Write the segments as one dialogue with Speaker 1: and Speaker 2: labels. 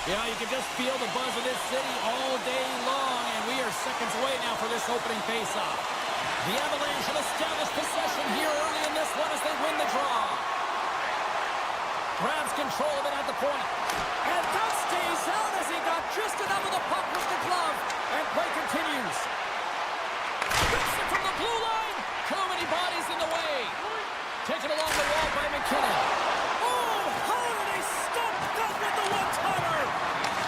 Speaker 1: Yeah, you can just feel the buzz of this city all day long, and we are seconds away now for this opening faceoff. The Avalanche have established possession here early in this one as they win the draw. Grabs control of it at the point. And that stays out as he got just enough of the puck with the glove. And play continues. Gets it from the blue line. Too many bodies in the way. Taken along the wall by McKinnon. Oh, how did they stop that with the one-timer?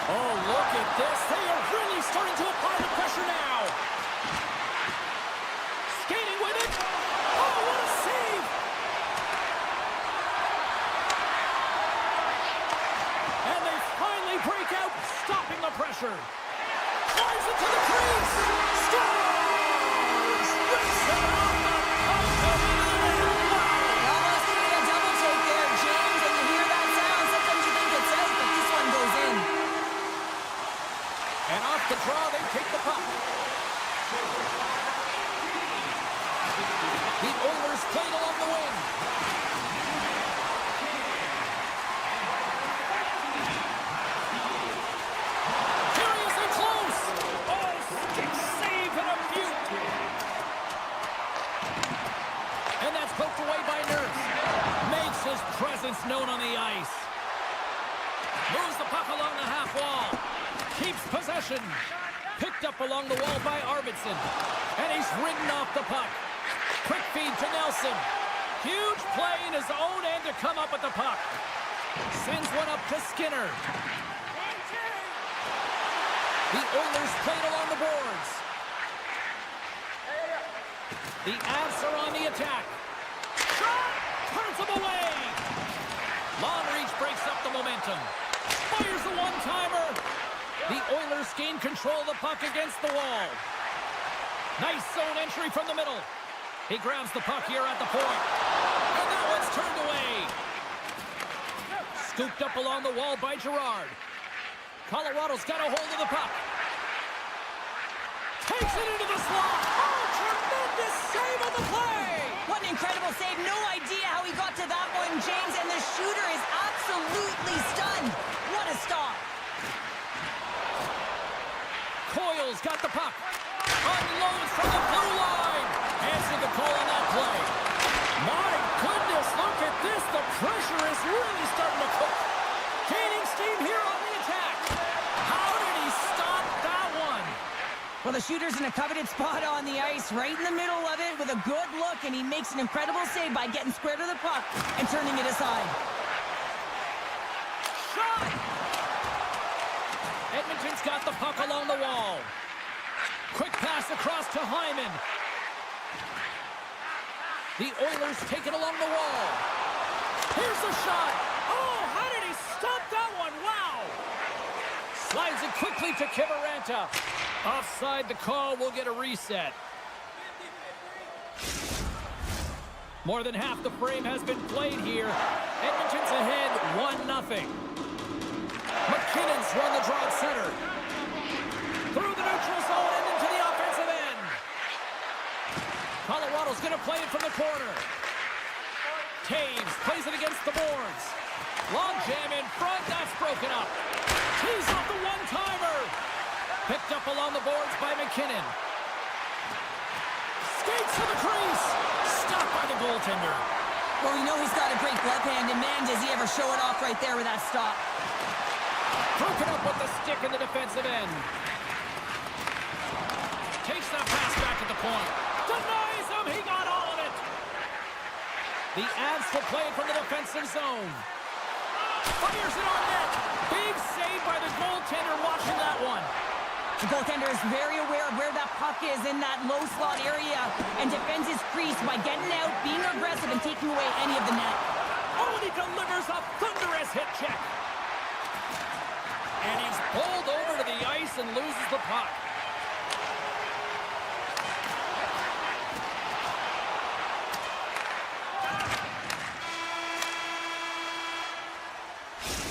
Speaker 1: Oh, look at this. They are really starting to apply the pressure now. Skating with it. Oh, what a save. And they finally break out, stopping the pressure. Drives it to the crease. Scores! Rips it off the puck.
Speaker 2: Almost needed a double take there, James. And you hear that sound, sometimes you think it's out, but this one goes in.
Speaker 1: And off the draw, they take the puck. The Oilers played along the wing. Curiously close. Oh, stick save and a beaut. And that's poked away by Nurse. Makes his presence known on the ice. Moves the puck along the half wall. Keeps possession. Picked up along the wall by Arvidsson. And he's ridden off the puck. Quick feed to Nelson. Huge play in his own end to come up with the puck. Sends one up to Skinner. The Oilers played along the boards. The Avs are on the attack. Shot! Turns them away. Long reach breaks up the momentum. Fires a one-timer. The Oilers gain control of the puck against the wall. Nice zone entry from the middle. He grabs the puck here at the point. And that one's turned away. Scooped up along the wall by Girard. Colorado's got a hold of the puck. Takes it into the slot. Oh, tremendous save on the play.
Speaker 2: What an incredible save. No idea how he got to that one, James. And the shooter is absolutely stunned. What a stop.
Speaker 1: Coyle's got the puck. Unloads from the blue line. Answered the call on that play. My goodness, look at this. The pressure is really starting to cook. Gaining steam here on the attack. How did he stop that one?
Speaker 2: Well, the shooter's in a coveted spot on the ice, right in the middle of it with a good look, and he makes an incredible save by getting square to the puck and turning it aside.
Speaker 1: Shot! Edmonton's got the puck along the wall. Quick pass across to Hyman. The Oilers take it along the wall. Here's the shot. Oh, how did he stop that one? Wow. Slides it quickly to Kiviranta. Offside the call. We'll get a reset. More than half the frame has been played here. Edmonton's ahead 1-0. McKinnon's run the draw at center. Through the neutral zone and into the offensive end. Colorado's going to play it from the corner. Taves plays it against the boards. Long jam in front. That's broken up. Tees off the one-timer. Picked up along the boards by McKinnon. Skates to the crease. Stopped by the goaltender.
Speaker 2: Well, we know he's got a great glove hand, and man, does he ever show it off right there with that stop.
Speaker 1: Broken up with the stick in the defensive end. Takes that pass back at the point. Denies him. He got all of it. The Avs will play from the defensive zone. Fires it on net. Big save by the goaltender watching that one.
Speaker 2: The goaltender is very aware of where that puck is in that low slot area and defends his crease by getting out, being aggressive, and taking away any of the net.
Speaker 1: Oh, and he delivers a thunderous hit check. And he's pulled over to the ice and loses the puck.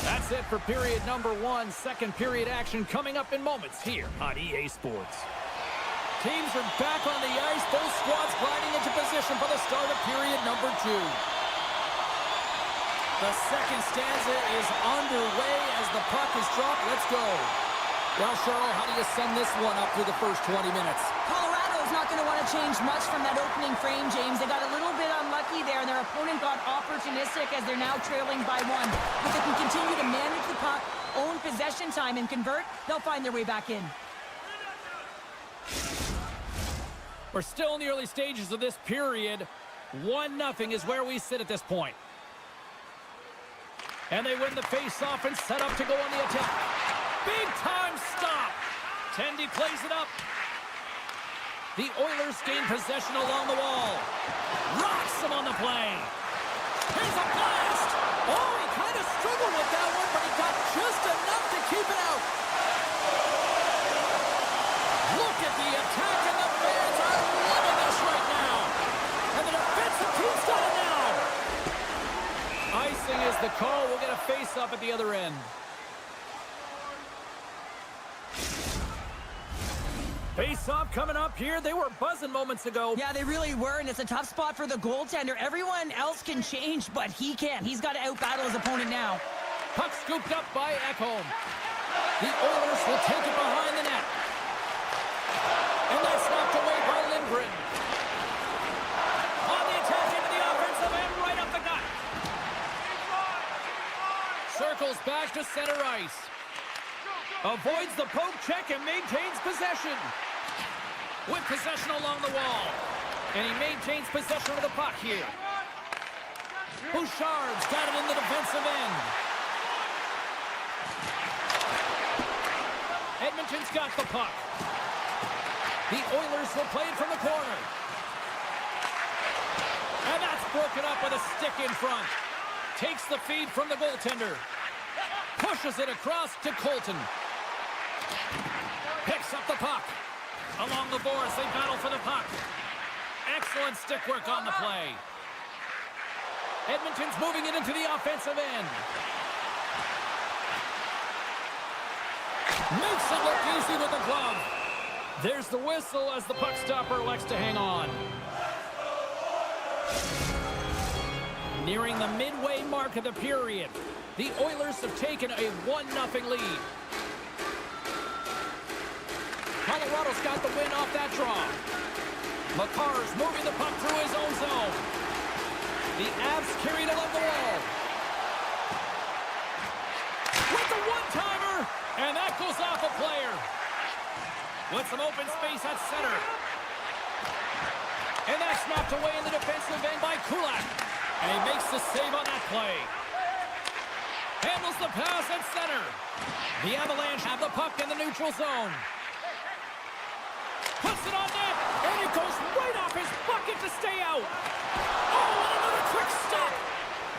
Speaker 1: That's it for period number 1. Second period action coming up in moments here on EA Sports. Teams are back on the ice. Both squads gliding into position for the start of period number 2. The second stanza is underway as the puck is dropped. Let's go. Well, Cheryl, how do you sum this one up through the first 20 minutes?
Speaker 2: Colorado's not going to want to change much from that opening frame, James. They got a little bit unlucky there, and their opponent got opportunistic as they're now trailing by 1. If they can continue to manage the puck, own possession time, and convert, they'll find their way back in.
Speaker 1: We're still in the early stages of this period. 1-0 is where we sit at this point. And they win the face-off and set up to go on the attack. Big-time stop. Tendy plays it up. The Oilers gain possession along the wall. Rocks him on the play. Here's a blast. Oh, he kind of struggled with that one, but he got just enough to keep it out. Look at the attack, and the fans are loving this right now. And the defensive team's got it now. Icing is the call. We'll get a face-off at the other end. Face-off coming up here. They were buzzing moments ago.
Speaker 2: Yeah, they really were, and it's a tough spot for the goaltender. Everyone else can change, but he can't. He's got to out-battle his opponent now.
Speaker 1: Puck scooped up by Ekholm. The Oilers will take it behind the net. And that's knocked away by Lindgren. On the attack into the offensive end, right up the gut. Circles back to center ice. Avoids the poke check and maintains possession. With possession along the wall. And he maintains possession of the puck here. Bouchard's got it in the defensive end. Edmonton's got the puck. The Oilers will play it from the corner. And that's broken up with a stick in front. Takes the feed from the goaltender. Pushes it across to Colton. Picks up the puck. Along the boards, they battle for the puck. Excellent stick work on the play. Edmonton's moving it into the offensive end. Makes it look easy with the glove. There's the whistle as the puck stopper elects to hang on. Nearing the midway mark of the period, the Oilers have taken a 1-0 lead. Colorado's got the win off that draw. Makar's moving the puck through his own zone. The Avs carried along the wall. With the one-timer, and that goes off a player. With some open space at center. And that's knocked away in the defensive end by Kulak. And he makes the save on that play. Handles the pass at center. The Avalanche have the puck in the neutral zone. Puts it on net, and it goes right off his bucket to stay out. Oh, and another quick stop.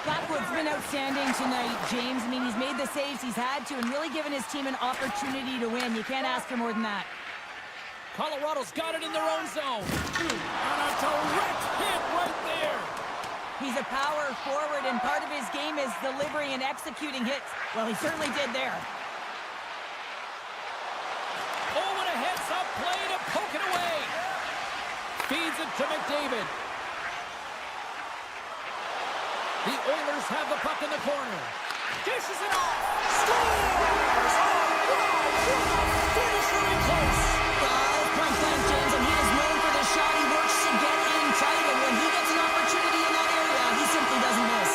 Speaker 2: Blackwood's been outstanding tonight, James. I mean, he's made the saves he's had to and really given his team an opportunity to win. You can't ask for more than that.
Speaker 1: Colorado's got it in their own zone. And a direct hit right there.
Speaker 2: He's a power forward, and part of his game is delivering and executing hits. Well, he certainly did there.
Speaker 1: Oh, and a heads-up play to poke it away. Feeds it to McDavid. The Oilers have the puck in the corner. Dishes it off. Scores! Oh, wow! Finish really close.
Speaker 2: Point blank, James, and he is known for the shot. He works to get in tight, and when he gets an opportunity in that area, he simply doesn't miss.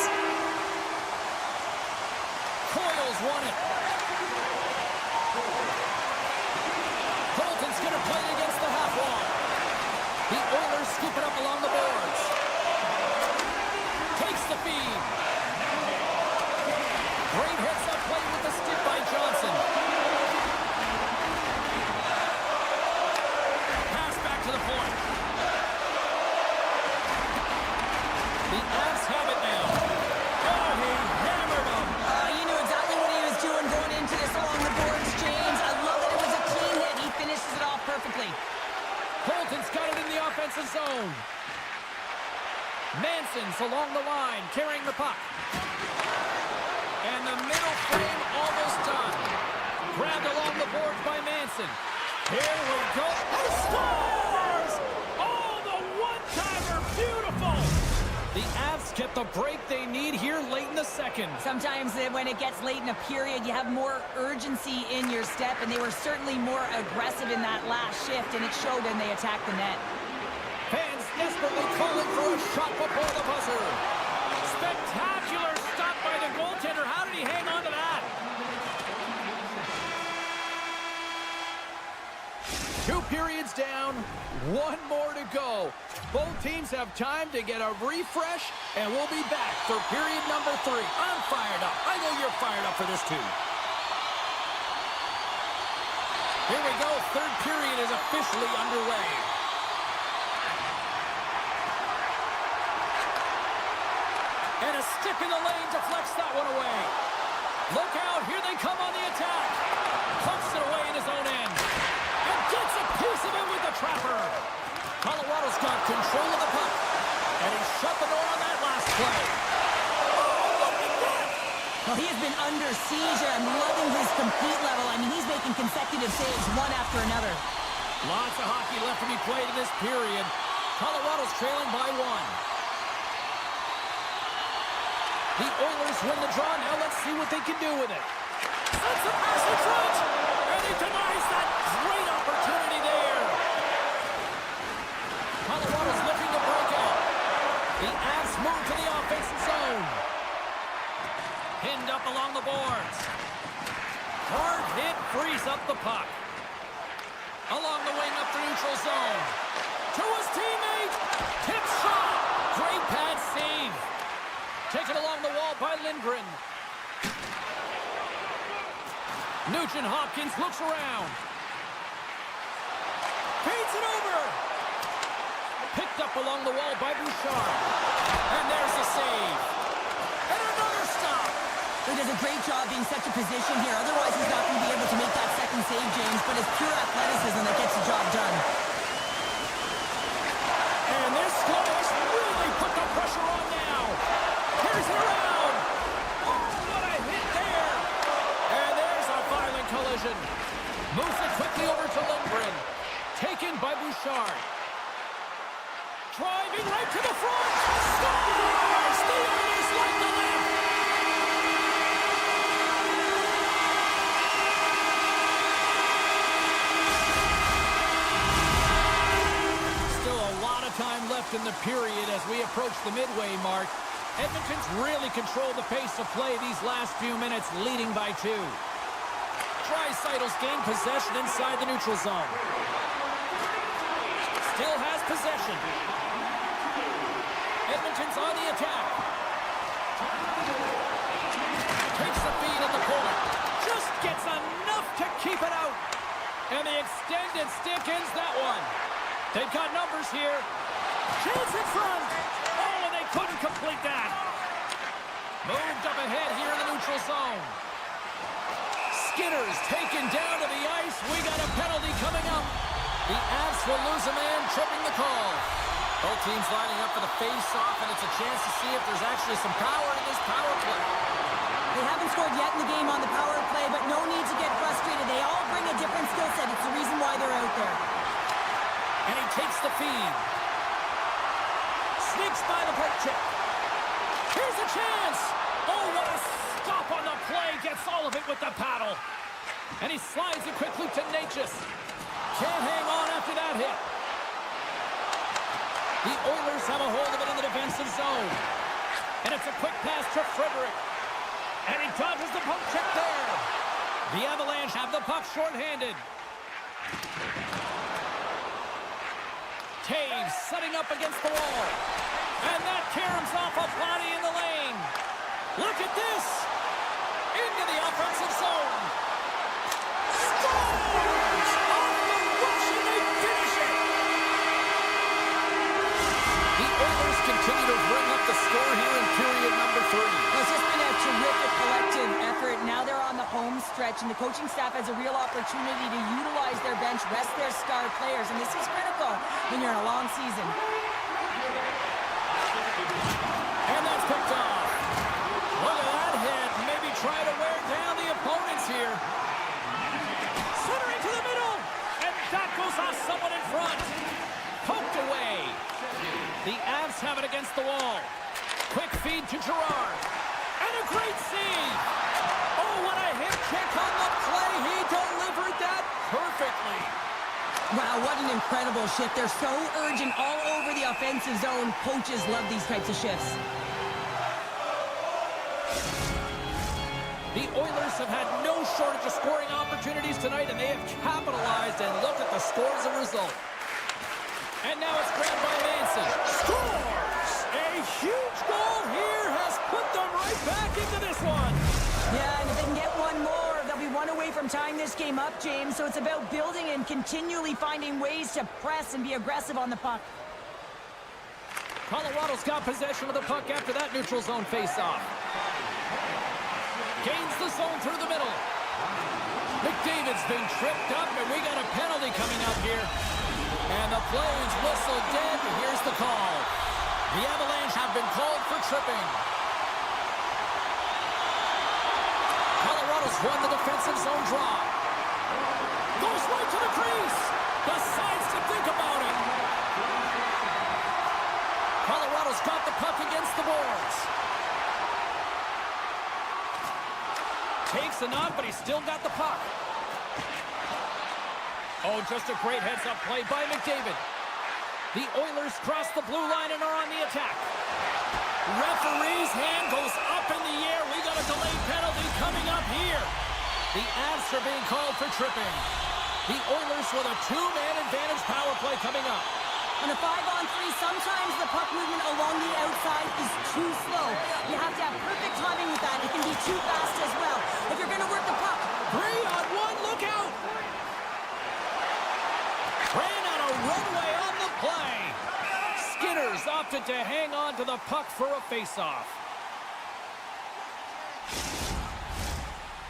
Speaker 1: Coyle's won it. Colton's going to play it against the half wall. The Oilers scoop it up along the boards. Takes the feed. Great heads-up play with the stick by Johnson. Pass back to the point. The Avs have it now. Oh, he hammered them.
Speaker 2: He knew exactly what he was doing going into this along the boards, James. I love that it was a clean hit. He finishes it off perfectly.
Speaker 1: Colton's got it in the offensive zone. Manson's along the line, carrying the puck. And the middle frame almost done. Grabbed along the boards by Manson. Here we go. He scores! Oh, the one-timer, beautiful! The Avs get the break they need here late in the second.
Speaker 2: Sometimes when it gets late in a period, you have more urgency in your step, and they were certainly more aggressive in that last shift, and it showed when they attacked the net.
Speaker 1: Fans desperately calling for a shot before the buzzer. Spectacular stop by the goaltender. How did he hang on to that? 2 periods down, 1 more to go. Both teams have time to get a refresh, and we'll be back for period number 3. I'm fired up. I know you're fired up for this too. Here we go. 3rd period is officially underway. And a stick in the lane deflects that one away. Look out. Here they come on the attack. Pumps it away in his own end. And gets a piece of it with the trapper. Colorado's got control of the puck. And he shut the door on that last play. Oh, look at that!
Speaker 2: Well, he has been under siege, and I'm loving his compete level. I mean, he's making consecutive saves one after another.
Speaker 1: Lots of hockey left to be played in this period. Colorado's trailing by 1. The Oilers win the draw. Now let's see what they can do with it. Sends a pass in front. And he denies that great opportunity there. Colorado's looking to break out. The Avs move to the offensive zone. Pinned up along the boards. Hard hit frees up the puck. Along the wing up the neutral zone. To his teammate. Tip shot. Great pad save. Taken along the wall by Lindgren. Nugent Hopkins looks around. Feeds it over. Picked up along the wall by Bouchard. And there's the save. And another stop.
Speaker 2: He does a great job being such a position here. Otherwise, he's not going to be able to make that second save, James. But it's pure athleticism that gets the job done.
Speaker 1: And this squad has really put the pressure on now. Here's it around. Oh, what a hit there. And there's a violent collision. Moves it quickly over to Lindgren. Taken by Bouchard. Driving right to the front. Scores! The Oilers like the left. Still a lot of time left in the period as we approach the midway mark. Edmonton's really controlled the pace of play these last few minutes, leading by 2. Draisaitl's gained possession inside the neutral zone. Still has possession. Edmonton's on the attack. Takes the feed in the corner. Just gets enough to keep it out. And the extended stick ends that one. They've got numbers here. Chance in front. Oh, and they couldn't complete that. Moved up ahead here in the neutral zone. Skinner's taken down to the ice. We got a penalty coming up. The Avs will lose a man, tripping the call. Both teams lining up for the face-off, and it's a chance to see if there's actually some power in this power play.
Speaker 2: They haven't scored yet in the game on the power play, but no need to get frustrated. They all bring a different skill set. It's the reason why they're out there.
Speaker 1: And he takes the feed. Sneaks by the poke check. Here's a chance. Oh, what a stop on the play. Gets all of it with the paddle. And he slides it quickly to Natchez. Can't hang on after that hit. The Oilers have a hold of it in the defensive zone. And it's a quick pass to Frederick. And he dodges the poke check there. The Avalanche have the puck shorthanded. Taves setting up against the wall. And that caroms off a body in the lane. Look at this. Into the offensive zone. Scores! Off the rush and they finish it. The Oilers continue to bring up the score here in period number 3.
Speaker 2: Well, it's just been a terrific collective effort. Now they're on the home stretch, and the coaching staff has a real opportunity to utilize their bench, rest their star players, and this is critical when you're in a long season.
Speaker 1: And that's picked off. Look at that hit. Maybe try to wear down the opponents here. Centering to the middle. And that goes off someone in front. Poked away. The Avs have it against the wall. quick feed to Gerard. And a great save. Oh, what a hip kick on the play. He delivered that perfectly.
Speaker 2: Wow, what an incredible shift. They're so urgent all over the offensive zone. Coaches love these types of shifts.
Speaker 1: The Oilers have had no shortage of scoring opportunities tonight, and they have capitalized, and look at the score as a result. And now it's grabbed by Manson. Scores! A huge goal here has put them right back into this one.
Speaker 2: Yeah, and if they can get one more, they'll be one away from tying this game up, James. So it's about building and continually finding ways to press and be aggressive on the puck.
Speaker 1: Colorado's got possession of the puck after that neutral zone faceoff. Gains the zone through the middle. McDavid's been tripped up, and we got a penalty coming up here. And the play's whistle dead. Here's the call. The Avalanche have been called for tripping. Colorado's won the defensive zone draw. Goes right to the crease. Decides to think about it. Colorado's got the puck against the boards. Takes a knock, but he's still got the puck. Oh, just a great heads-up play by McDavid. The Oilers cross the blue line and are on the attack. Referee's hand goes up in the air. We got a delayed penalty coming up here. The Avs are being called for tripping. The Oilers with a two-man advantage power play coming up.
Speaker 2: On a 5-on-3, sometimes the puck movement along the outside is too slow. You have to have perfect timing with that. It can be too fast as well. If you're going to work the puck.
Speaker 1: 3-on-1, look out! Ran out of runway on the play. Skinner's opted to hang on to the puck for a faceoff.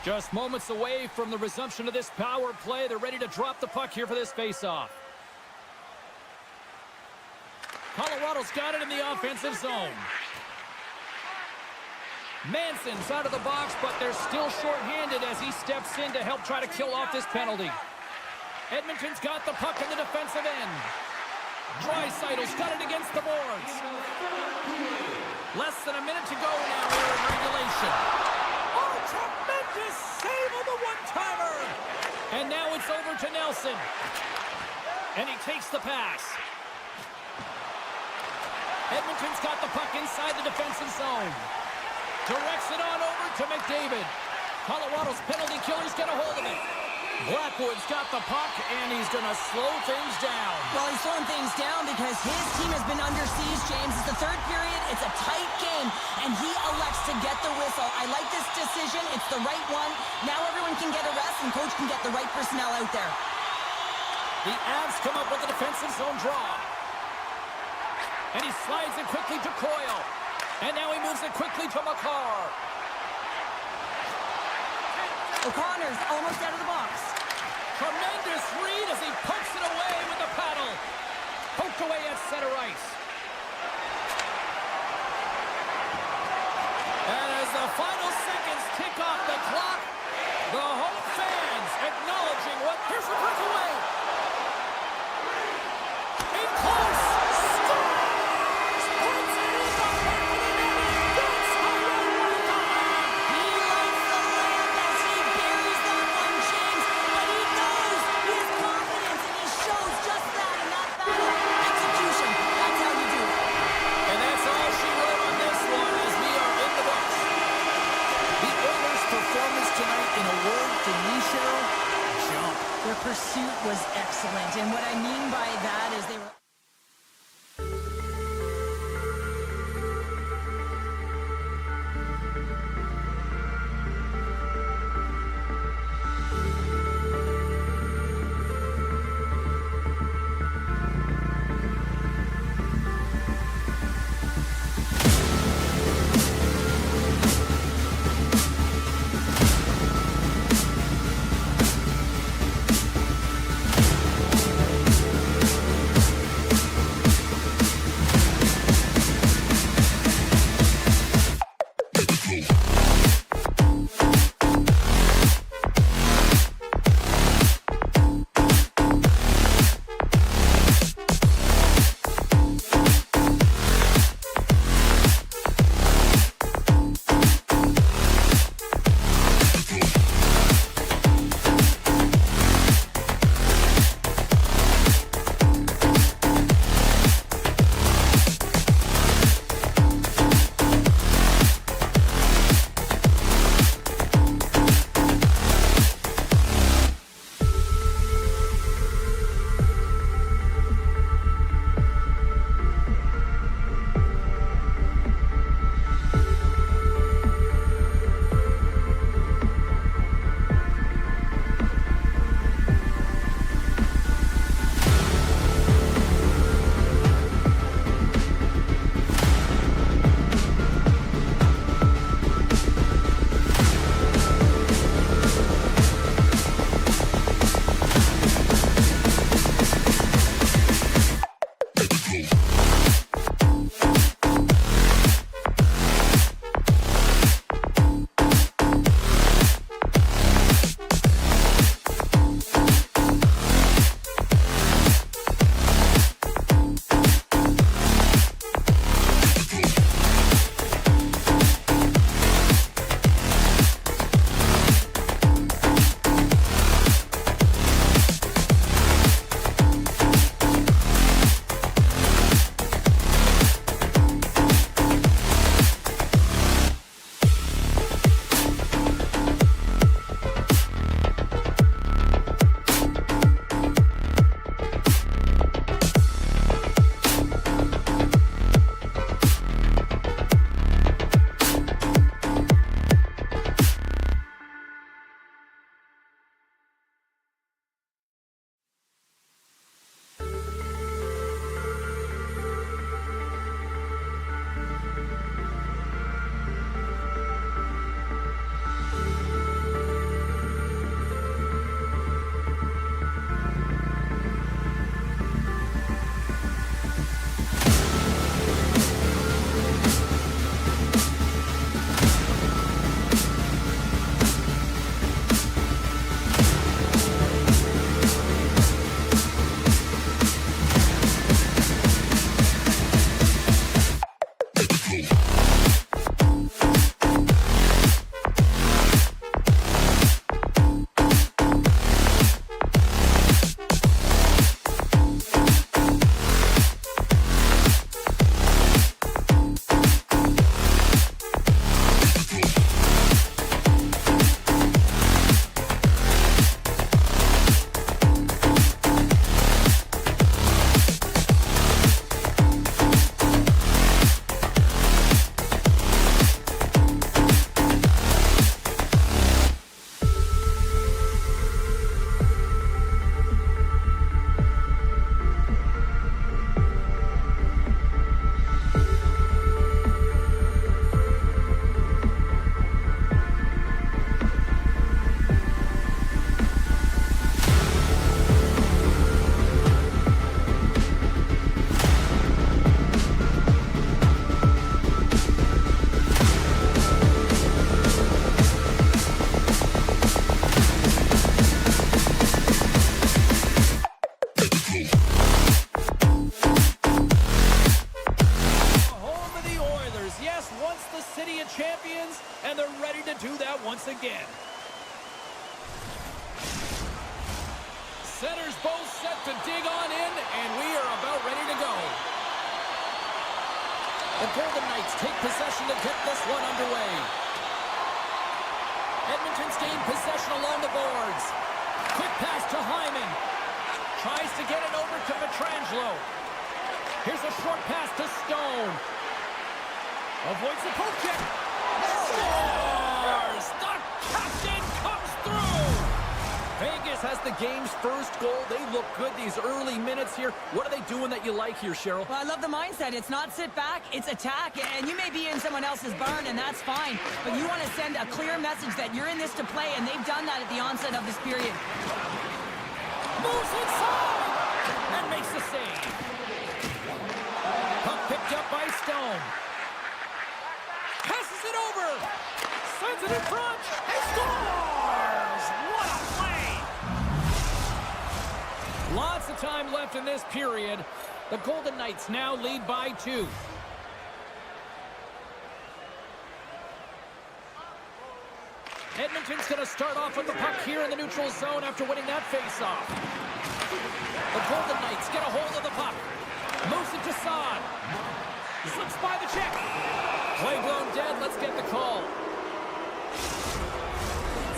Speaker 1: Just moments away from the resumption of this power play. They're ready to drop the puck here for this faceoff. Colorado's got it in the offensive zone. Manson's out of the box, but they're still shorthanded as he steps in to help try to kill off this penalty. Edmonton's got the puck in the defensive end. Draisaitl's got it against the boards. Less than a minute to go now here in regulation. Oh, tremendous save on the one-timer! And now it's over to Nelson. And he takes the pass. Edmonton's got the puck inside the defensive zone. Directs it on over to McDavid. Colorado's penalty killer's got a hold of it. Blackwood's got the puck, and he's going to slow things down.
Speaker 2: Well, he's slowing things down because his team has been under siege, James. It's the third period. It's a tight game, and he elects to get the whistle. I like this decision. It's the right one. Now everyone can get a rest, and coach can get the right personnel out there.
Speaker 1: The Avs come up with a defensive zone draw. And he slides it quickly to Coyle. And now he moves it quickly to Makar.
Speaker 2: O'Connor's almost out of the box.
Speaker 1: Tremendous read as he pokes it away with the paddle. Poked away at center ice. And as the final seconds tick off the clock, the home fans acknowledging what... Here's the breakaway. In close.
Speaker 2: Their pursuit was excellent, and what I mean by that is they were...
Speaker 1: Centers both set to dig on in, and we are about ready to go. The Golden Knights take possession to get this one underway. Edmonton's gained possession along the boards. Quick pass to Hyman. Tries to get it over to Pietrangelo. Here's a short pass to Stone. Avoids the poke check. Scores! The captain comes through! Vegas has the game's first goal. They look good these early minutes here. What are they doing that you like here, Cheryl?
Speaker 2: Well, I love the mindset. It's not sit back, it's attack. And you may be in someone else's barn, and that's fine. But you want to send a clear message that you're in this to play, and they've done that at the onset of this period.
Speaker 1: Moves inside and makes the save. Puck picked up by Stone. Passes it over. Sends it in front. And scores! What a play! Lots of time left in this period. The Golden Knights now lead by 2. Edmonton's going to start off with the puck here in the neutral zone after winning that faceoff. The Golden Knights get a hold of the puck. Moves it to Saad. Slips by the check. Play blown dead. Let's get the call.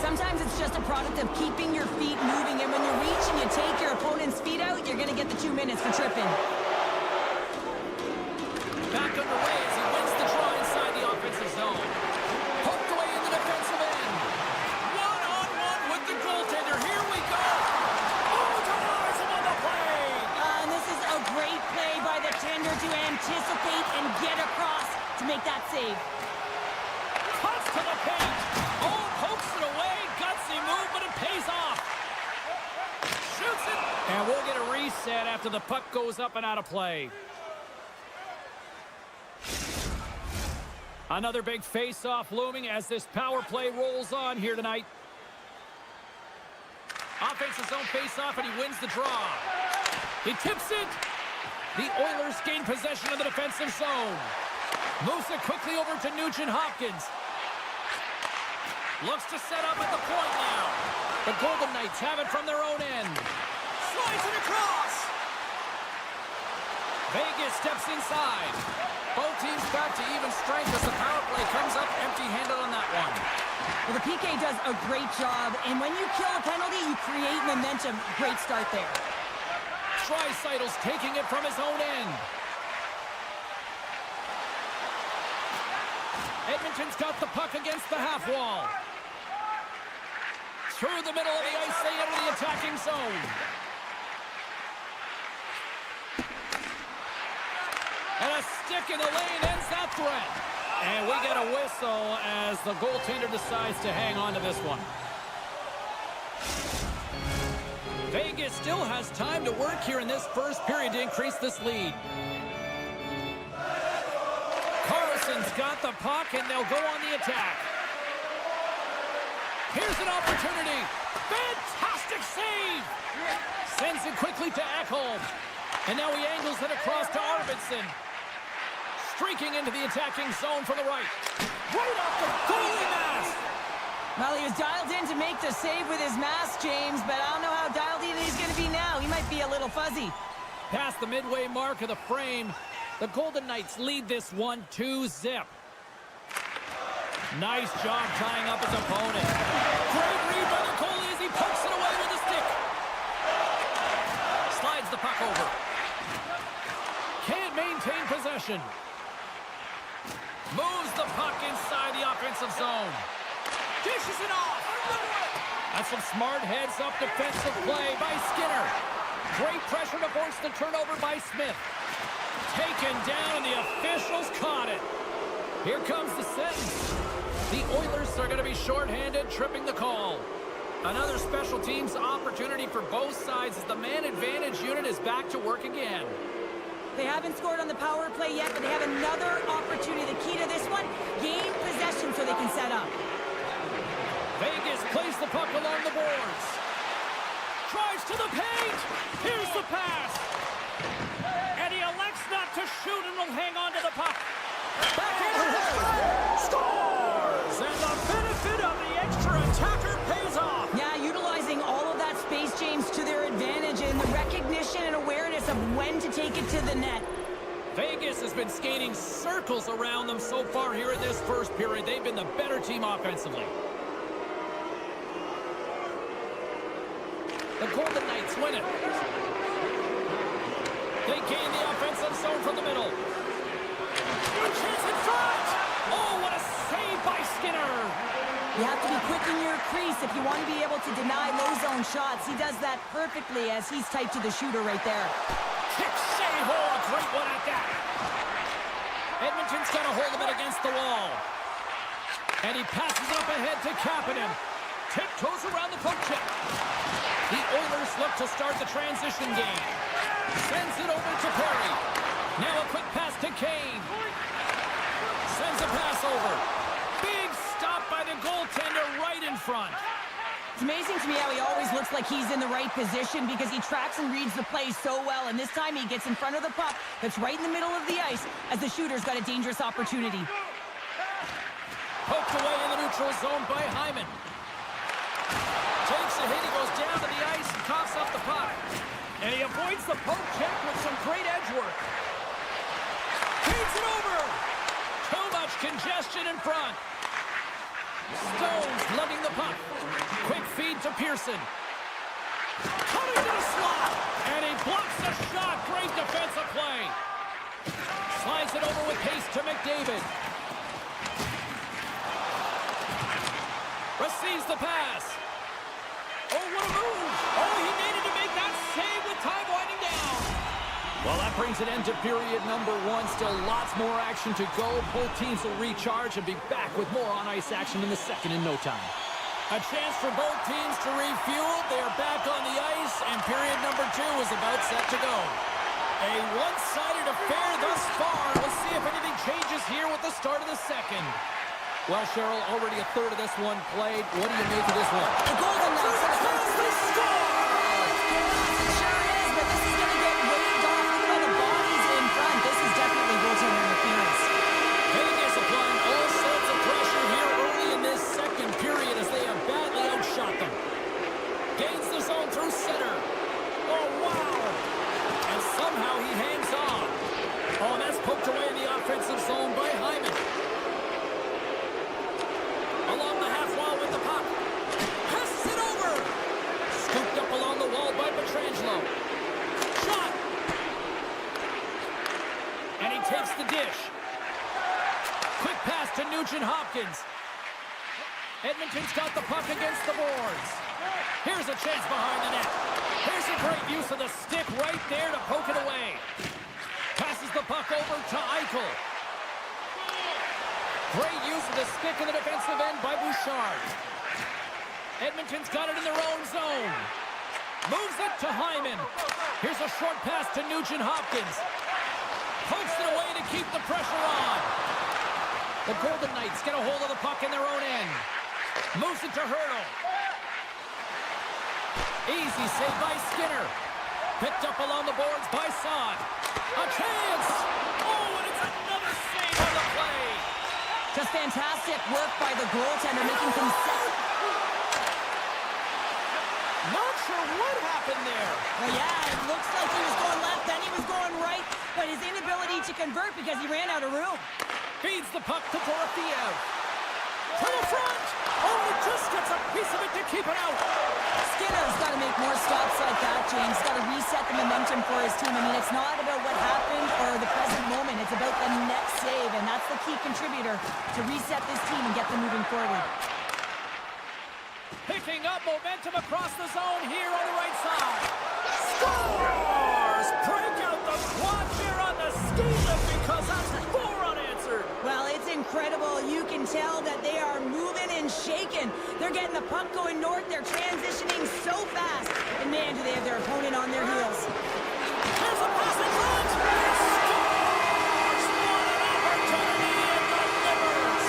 Speaker 2: Sometimes it's just a product of keeping your feet moving, and when you reach and you take your opponent's feet out, you're going to get the 2 minutes for tripping.
Speaker 1: Back underway as he wins the draw inside the offensive zone. Poked away in the defensive end. One-on-one with the goaltender. Here we go. Overtime on the play.
Speaker 2: And this is a great play by the tender to anticipate and get across to make that save.
Speaker 1: Cuts to the paint. Oh, pokes it away. Gutsy move, but it pays off. Shoots it. And we'll get a reset after the puck goes up and out of play. Another big face-off looming as this power play rolls on here tonight. Offensive zone face-off, and he wins the draw. He tips it. The Oilers gain possession of the defensive zone. Moves it quickly over to Nugent Hopkins. Looks to set up at the point now. The Golden Knights have it from their own end. Slides it across. Vegas steps inside. Both teams back to even strength as the power play comes up empty-handed on that one.
Speaker 2: Well, the PK does a great job, and when you kill a penalty, you create momentum. Great start there.
Speaker 1: Draisaitl's taking it from his own end. Edmonton's got the puck against the half wall. Through the middle of the ice, they enter the attacking zone. And a stick in the lane ends that threat. And we get a whistle as the goaltender decides to hang on to this one. Vegas still has time to work here in this first period to increase this lead. Carlson's got the puck, and they'll go on the attack. Here's an opportunity. Fantastic save. Sends it quickly to Ekholm. And now he angles it across to Arvidsson. Streaking into the attacking zone from the right. Right off the goalie mask.
Speaker 2: Well, he was dialed in to make the save with his mask, James, but I don't know how dialed in he's going to be now. He might be a little fuzzy.
Speaker 1: Past the midway mark of the frame, the Golden Knights lead this one 2-0. Nice job tying up his opponent. Great read by the goalie as he pokes it away with a stick. Slides the puck over. Can't maintain possession. Moves the puck inside the offensive zone. Dishes it off. That's some smart heads-up defensive play by Skinner. Great pressure to force the turnover by Smith. Taken down, and the officials caught it. Here comes the sentence. The Oilers are going to be shorthanded, tripping the call. Another special teams opportunity for both sides as the man advantage unit is back to work again.
Speaker 2: They haven't scored on the power play yet, but they have another opportunity. The key to this one, gain possession so they can set up.
Speaker 1: Vegas plays the puck along the boards. Drives to the paint. Here's the pass. And he elects not to shoot and will hang on to the puck. Back into the strike. Scores! And the benefit of the extra attacker pays off.
Speaker 2: Yeah, utilizing all of that space, James, to their advantage. awareness of when to take it to the net.
Speaker 1: Vegas has been skating circles around them so far here in this first period. They've been the better team offensively. The Golden Knights win it. They gain the offensive zone from the middle. A chance in front! Oh, what a save by Skinner!
Speaker 2: You have to be quick in your crease if you want to be able to deny low zone shots. He does that perfectly as he's tight to the shooter right there.
Speaker 1: Kick save! Oh, a great one at that! Edmonton's got to hold him against the wall. And he passes up ahead to Kapanen. Tiptoes around the poke check. The Oilers look to start the transition game. Sends it over to Perry. Now a quick pass to Kane. Sends a pass over. Big stop by the goaltender right in front.
Speaker 2: It's amazing to me how he always looks like he's in the right position because he tracks and reads the play so well. And this time he gets in front of the puck that's right in the middle of the ice as the shooter's got a dangerous opportunity.
Speaker 1: Poked away in the neutral zone by Hyman. Takes a hit, he goes down to the ice and coughs up the puck. And he avoids the poke check with some great edge work. Feeds it over! Too much congestion in front. Stones lugging the puck. Quick feed to Pearson. Coming to the slot! And he blocks the shot. Great defensive play. Slides it over with pace to McDavid. Receives the pass. Oh, what a move! Oh, he needed to make that save with time winding down. Well, that brings an end to period number one. Still lots more action to go. Both teams will recharge and be back with more on-ice action in the second in no time. A chance for both teams to refuel. They are back on the ice, and period number two is about set to go. A one-sided affair thus far. We'll see if anything changes here with the start of the second. Well, Cheryl, already a third of this one played. What do you make of this one?
Speaker 2: The Golden Knights are about to score! It sure is, but this is going to get waved off. Look at the bodies in front. This is definitely goaltender interference.
Speaker 1: Vegas applying all sorts of pressure here early in this second period as they have badly outshot them. Gains the zone through center. Oh, wow! And somehow he hangs on. Oh, and that's poked away in the offensive zone by Hyman. Along the half wall with the puck. Passes it over. Scooped up along the wall by Pietrangelo. Shot. And he takes the dish. Quick pass to Nugent-Hopkins. Edmonton's got the puck against the boards. Here's a chance behind the net. Here's a great use of the stick right there to poke it away. Passes the puck over to Eichel. Great use of the stick in the defensive end by Bouchard. Edmonton's got it in their own zone. Moves it to Hyman. Here's a short pass to Nugent-Hopkins. Pokes it away to keep the pressure on. The Golden Knights get a hold of the puck in their own end. Moves it to Hurdle. Easy save by Skinner. Picked up along the boards by Saad. A chance! Oh, and it's another save on the play.
Speaker 2: Just fantastic work by the goaltender, making consecutive.
Speaker 1: Not sure what happened there.
Speaker 2: Well, yeah, it looks like he was going left, then he was going right, but his inability to convert because he ran out of room.
Speaker 1: Feeds the puck to Dorofeev. To the front! Oh, he just gets a piece of it to keep it out.
Speaker 2: Skinner's got to make more stops like that, James. Got to reset the momentum for his team. I mean, it's not about what happened or the present moment. It's about the next save, and that's the key contributor to reset this team and get them moving forward.
Speaker 1: Picking up momentum across the zone here on the right side. Scores! Break out the quad here on the ski lift because that's 4 unanswered.
Speaker 2: Well, it's incredible. You can tell that they are moving and shaking. They're getting the puck going north. They're transitioning so fast. And man, do they have their opponent on their heels.
Speaker 1: There's a pass in front. Scores! What an opportunity and delivers.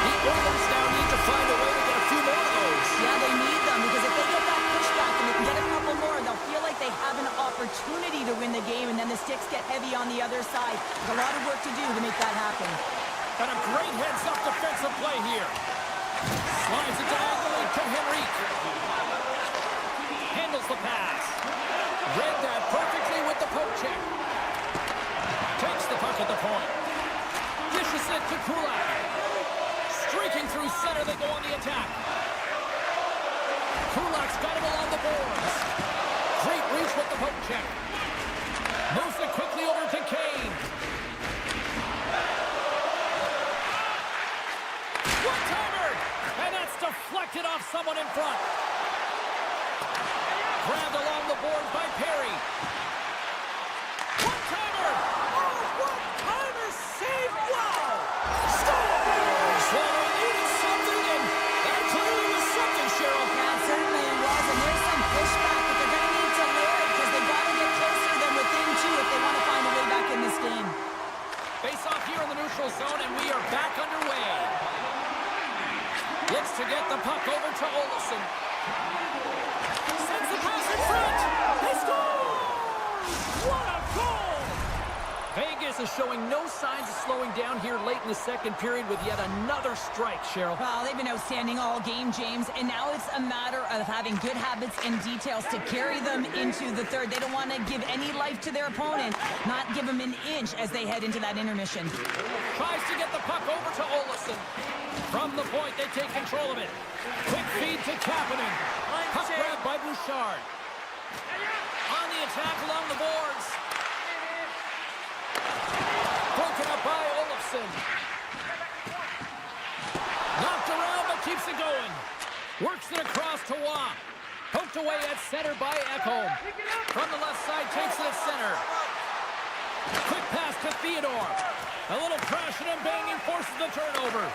Speaker 1: The Oilers now need to find a way to get a few more of those.
Speaker 2: Yeah, they need them because if they get that pushback and they can get a couple more, they'll feel like they have an opportunity to win the game, and then the sticks get heavy on the other side. There's a lot of work to do to make that happen.
Speaker 1: And a great heads-up defensive play here. Slides it diagonally to Henrique. Handles the pass. Read that perfectly with the point. Dishes it to Kulak. Streaking through center, they go on the attack. Kulak's got him along the boards. Great reach with the poke check. Moves it quickly over to Kane. One-timer! And that's deflected off someone in front. Grabbed along the board by Perry. One-timer! Oh, one-timer save! Wow! Scores! Well, they needed something, and that clearly was something, Cheryl.
Speaker 2: That certainly was, and there's some pushback, but they're going to need to layer it because they've got to get closer than within two if they want to find a way back in this game.
Speaker 1: Face off here in the neutral zone, and we are back underway. Looks to get the puck over to Olofsson. Sends the pass in front. They score! What a goal! Vegas is showing no signs of slowing down here late in the second period with yet another strike, Cheryl.
Speaker 2: Well, they've been outstanding all game, James, and now it's a matter of having good habits and details to carry them into the third. They don't want to give any life to their opponent, not give them an inch as they head into that intermission.
Speaker 1: Tries to get the puck over to Olofsson. From the point, they take control of it. Quick feed to Kapanen. Puck grab by Bouchard. On the attack along the boards. Broken up by Olofsson. Knocked around, but keeps it going. Works it across to Waugh. Poked away at center by Ekholm. From the left side, takes it at center. Quick pass to Theodore. A little crashing and banging forces the turnover.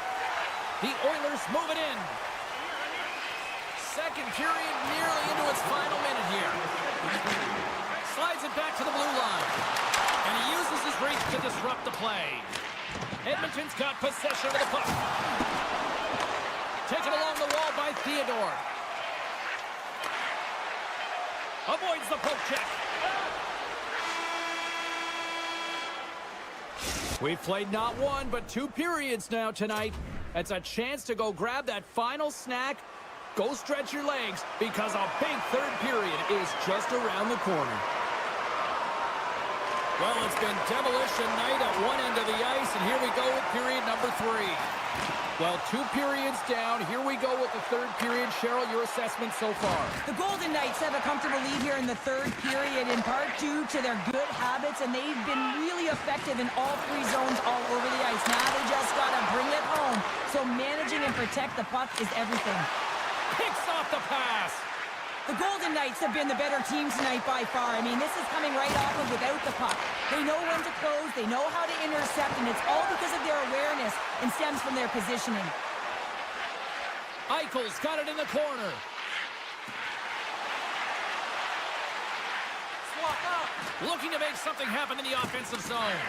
Speaker 1: The Oilers move it in. Second period nearly into its final minute here. Slides it back to the blue line. And he uses his reach to disrupt the play. Edmonton's got possession of the puck. Taken along the wall by Theodore. Avoids the poke check. We've played not one, but 2 periods now tonight. It's a chance to go grab that final snack. Go stretch your legs because a big third period is just around the corner. Well, it's been demolition night at one end of the ice, and here we go with period number 3. Well, 2 periods down. Here we go with the third period. Cheryl, your assessment so far?
Speaker 2: The Golden Knights have a comfortable lead here in the third period, in part due to their good habits, and they've been really effective in all 3 zones all over the ice. Now they just got to bring it home, so managing and protect the puck is everything.
Speaker 1: Picks off the pass.
Speaker 2: The Golden Knights have been the better team tonight by far. I mean, this is coming right off of without the puck. They know when to close, they know how to intercept, and it's all because of their awareness and stems from their positioning.
Speaker 1: Eichel's got it in the corner. Swap up. Looking to make something happen in the offensive zone.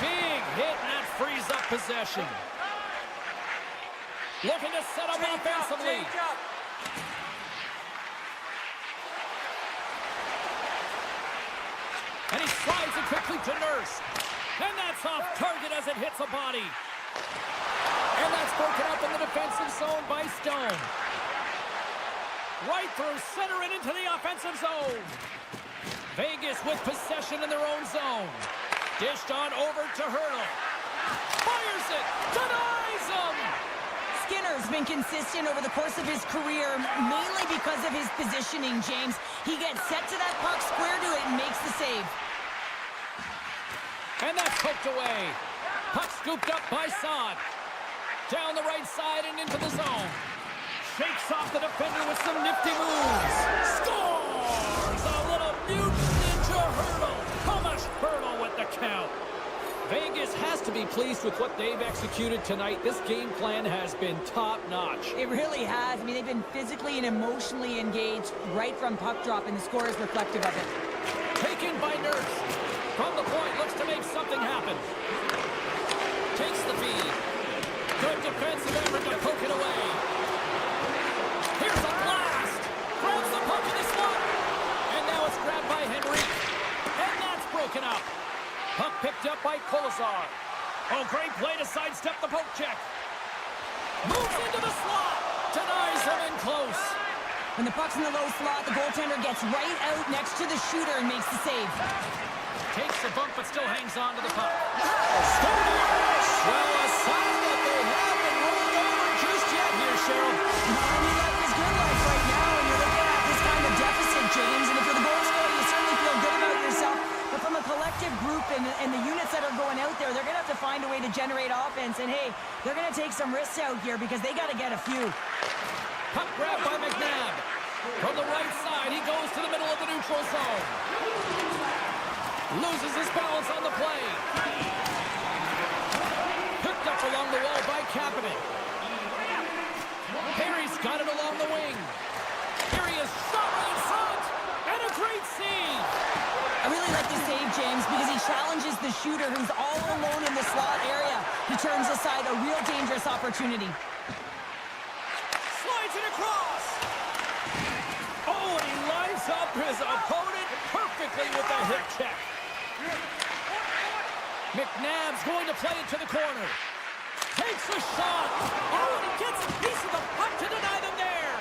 Speaker 1: Big hit, and that frees up possession. Looking to set up offensively. And he slides it quickly to Nurse. And that's off target as it hits a body. And that's broken up in the defensive zone by Stone. Right through center and into the offensive zone. Vegas with possession in their own zone. Dished on over to Hurdle. Fires it. Denies him.
Speaker 2: Skinner's been consistent over the course of his career, mainly because of his positioning, James. He gets set to that puck, square to it, and makes the save.
Speaker 1: And that's poked away. Puck scooped up by Saad. Down the right side and into the zone. Shakes off the defender with some nifty moves. Scores! A little mutant ninja Hurdle. Thomas Hurdle with the count. Vegas has to be pleased with what they've executed tonight. This game plan has been top-notch.
Speaker 2: It really has. I mean, they've been physically and emotionally engaged right from puck drop, and the score is reflective of it.
Speaker 1: Taken by Nurse. From the point, looks to make something happen. Takes the feed. Good defensive effort to poke it away. Here's a blast. Grabs the puck in the slot. And now it's grabbed by Henrique. And that's broken up. Puck picked up by Kolesar. Oh, great play to sidestep the poke check. Moves into the slot. Denies him in close.
Speaker 2: When the puck's in the low slot, the goaltender gets right out next to the shooter and makes the save.
Speaker 1: Takes the bump, but still hangs on to the puck. Well, a sign that they haven't rolled over just yet here, Cheryl.
Speaker 2: Life is good life right now, and you're looking at this kind of deficit, James. And if you're the goal scorer, you certainly feel good about yourself. But from a collective group and the units that are going out there, they're going to have to find a way to generate offense. And, hey, they're going to take some risks out here because they got to get a few.
Speaker 1: Puck grab by McNabb. From the right side, he goes to the middle of the neutral zone. Loses his balance on the play. Picked up along the wall by Kapanen. Perry's got it along the wing. Here he is, shot right in front. And a great save.
Speaker 2: I really like the save, James, because he challenges the shooter who's all alone in the slot area. He turns aside a real dangerous opportunity.
Speaker 1: Slides it across. Oh, and he lines up his opponent perfectly with a hip check. McNabb's going to play it to the corner. Takes a shot. Oh, and he gets a piece of the puck to deny them there.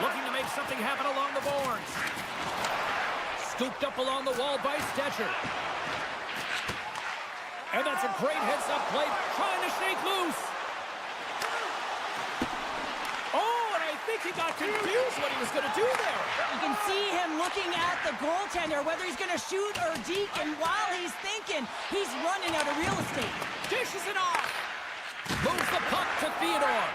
Speaker 1: Looking to make something happen along the boards. Scooped up along the wall by Stetcher. And that's a great heads-up play, trying to shake loose. Oh, and I think he got confused what he was going to do there.
Speaker 2: You can see him looking at the goaltender, whether he's going to shoot or deke, and while he's thinking, he's running out of real estate.
Speaker 1: Dishes it off. Moves the puck to Theodore.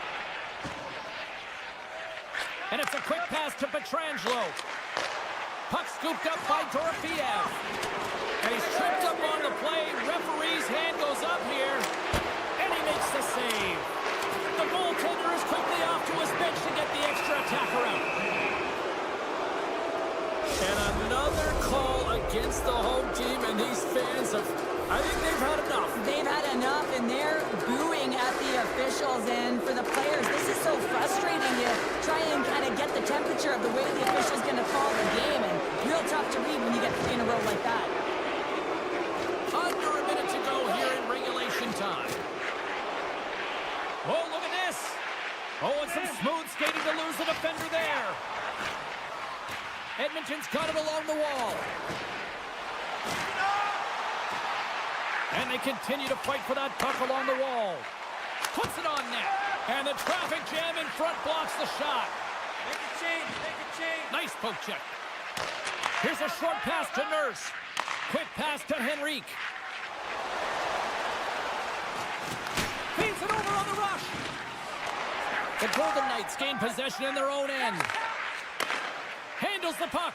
Speaker 1: And it's a quick pass to Pietrangelo. Puck scooped up by Dorofeev. And he's tripped up on the play. Referee's hand goes up here. And he makes the save. The goaltender is quickly off to his bench to get the extra attacker out. And another call against the home team, and these fans have, I think they've had enough.
Speaker 2: They've had enough, and they're booing at the officials. And for the players, this is so frustrating to try and kind of get the temperature of the way the official's going to call the game. And real tough to read when you get 3 in a row like that.
Speaker 1: Under a minute to go here in regulation time. Oh, look at this. Oh, and some smooth skating to lose the defender there. Edmonton's got it along the wall. And they continue to fight for that puck along the wall. Puts it on net. And the traffic jam in front blocks the shot.
Speaker 3: Make a change, make a change.
Speaker 1: Nice poke check. Here's a short pass to Nurse. Quick pass to Henrique. Feeds it over on the rush. The Golden Knights gain possession in their own end. Handles the puck.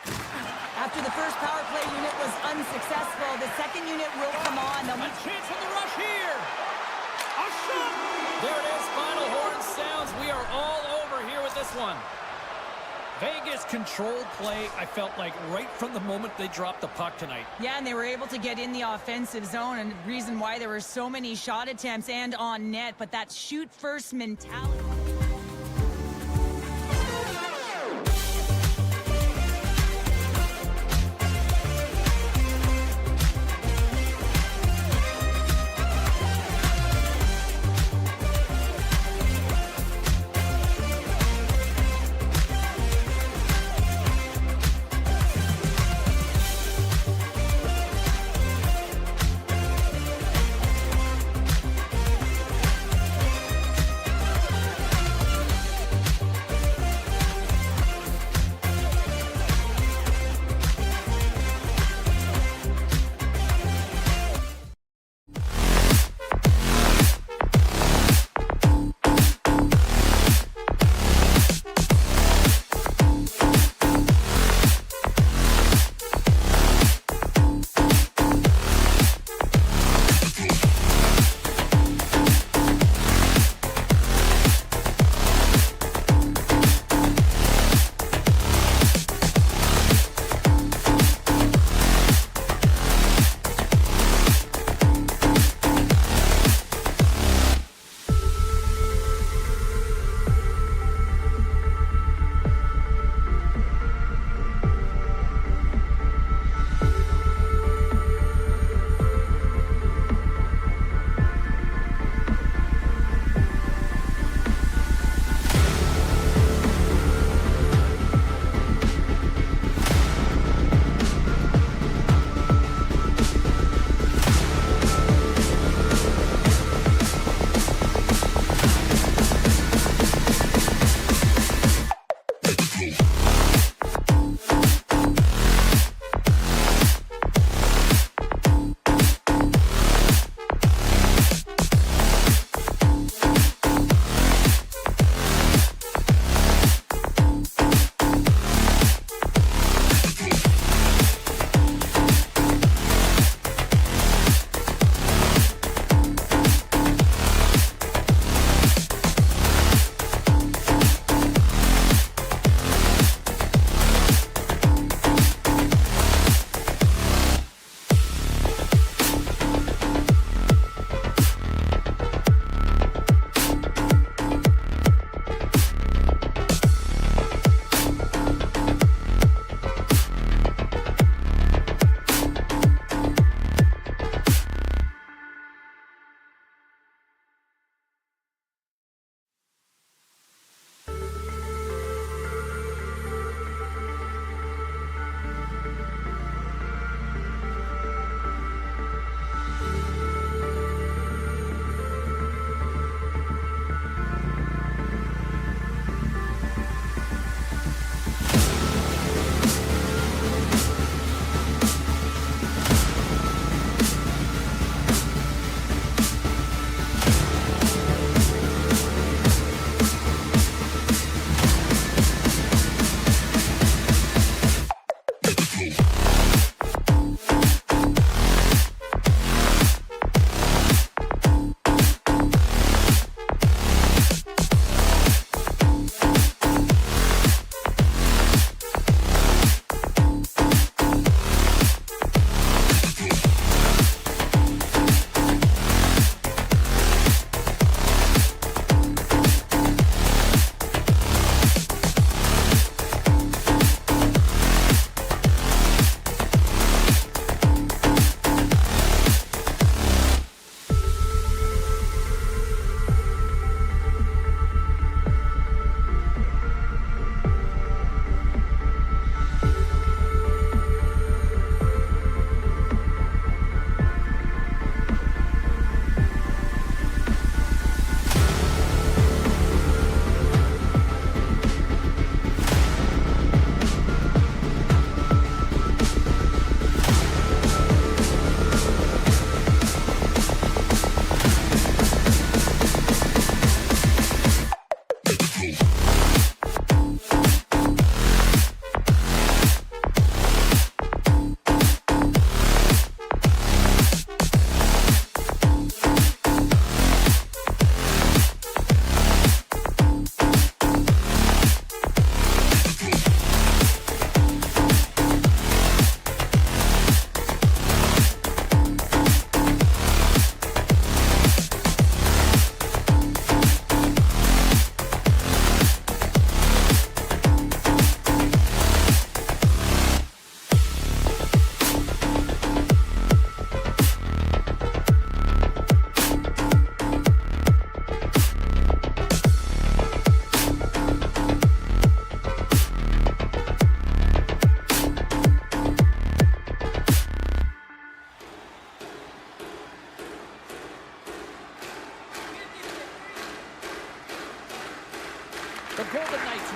Speaker 2: After the first power play unit was unsuccessful, the second unit will come on.
Speaker 1: A chance on the rush here. A shot. There it is. Final horn sounds. We are all over here with this one. Vegas controlled play, I felt like, right from the moment they dropped the puck tonight.
Speaker 2: Yeah, and they were able to get in the offensive zone, and the reason why there were so many shot attempts and on net, but that shoot-first mentality.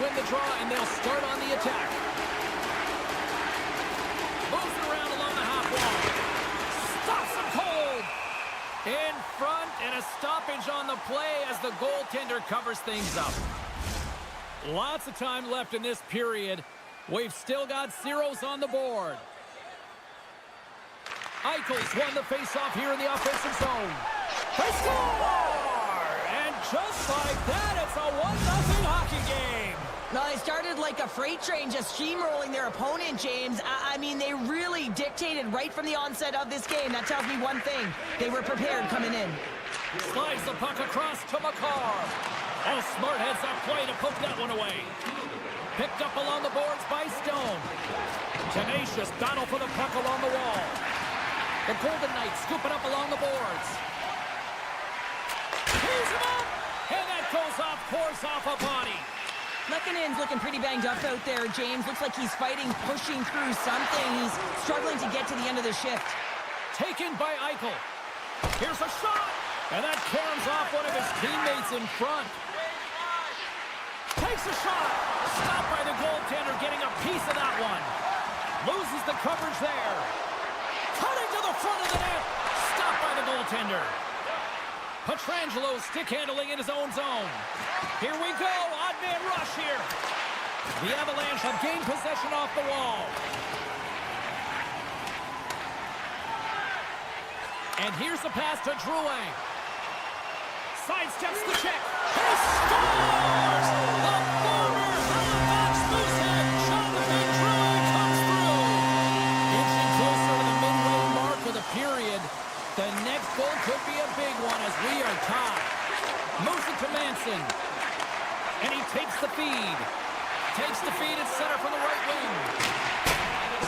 Speaker 1: win the draw, and they'll start on the attack. Moves it around along the half wall. Stops him cold. In front, and a stoppage on the play as the goaltender covers things up. Lots of time left in this period. We've still got zeros on the board. Eichel's won the faceoff here in the offensive zone. They score! And just like that, it's a 1-0 hockey game.
Speaker 2: No, they started like a freight train, just steamrolling their opponent, James. I mean, they really dictated right from the onset of this game. That tells me one thing. They were prepared coming in.
Speaker 1: Slides the puck across to McCarr. Oh, smart heads-up play to poke that one away. Picked up along the boards by Stone. Tenacious battle for the puck along the wall. The Golden Knights scooping up along the boards. He's him up! And that goes off, pours off a body.
Speaker 2: Lekanin's looking pretty banged up out there, James. Looks like he's fighting, pushing through something. He's struggling to get to the end of the shift.
Speaker 1: Taken by Eichel. Here's a shot! And that caroms off one of his teammates in front. Takes a shot. Stopped by the goaltender, getting a piece of that one. Loses the coverage there. Cutting to the front of the net. Stopped by the goaltender. Pietrangelo stick handling in his own zone. Here we go. Odd man rush here. The Avalanche have gained possession off the wall. And here's the pass to Drouin. Sidesteps the check. He scores! The former Avalanche moosehead, Jonathan Drouin, comes through. Inching closer to the midway mark of the period. The next goal could be a big one as we are tied. Moves it to Manson. And he takes the feed. Takes the feed at center from the right wing.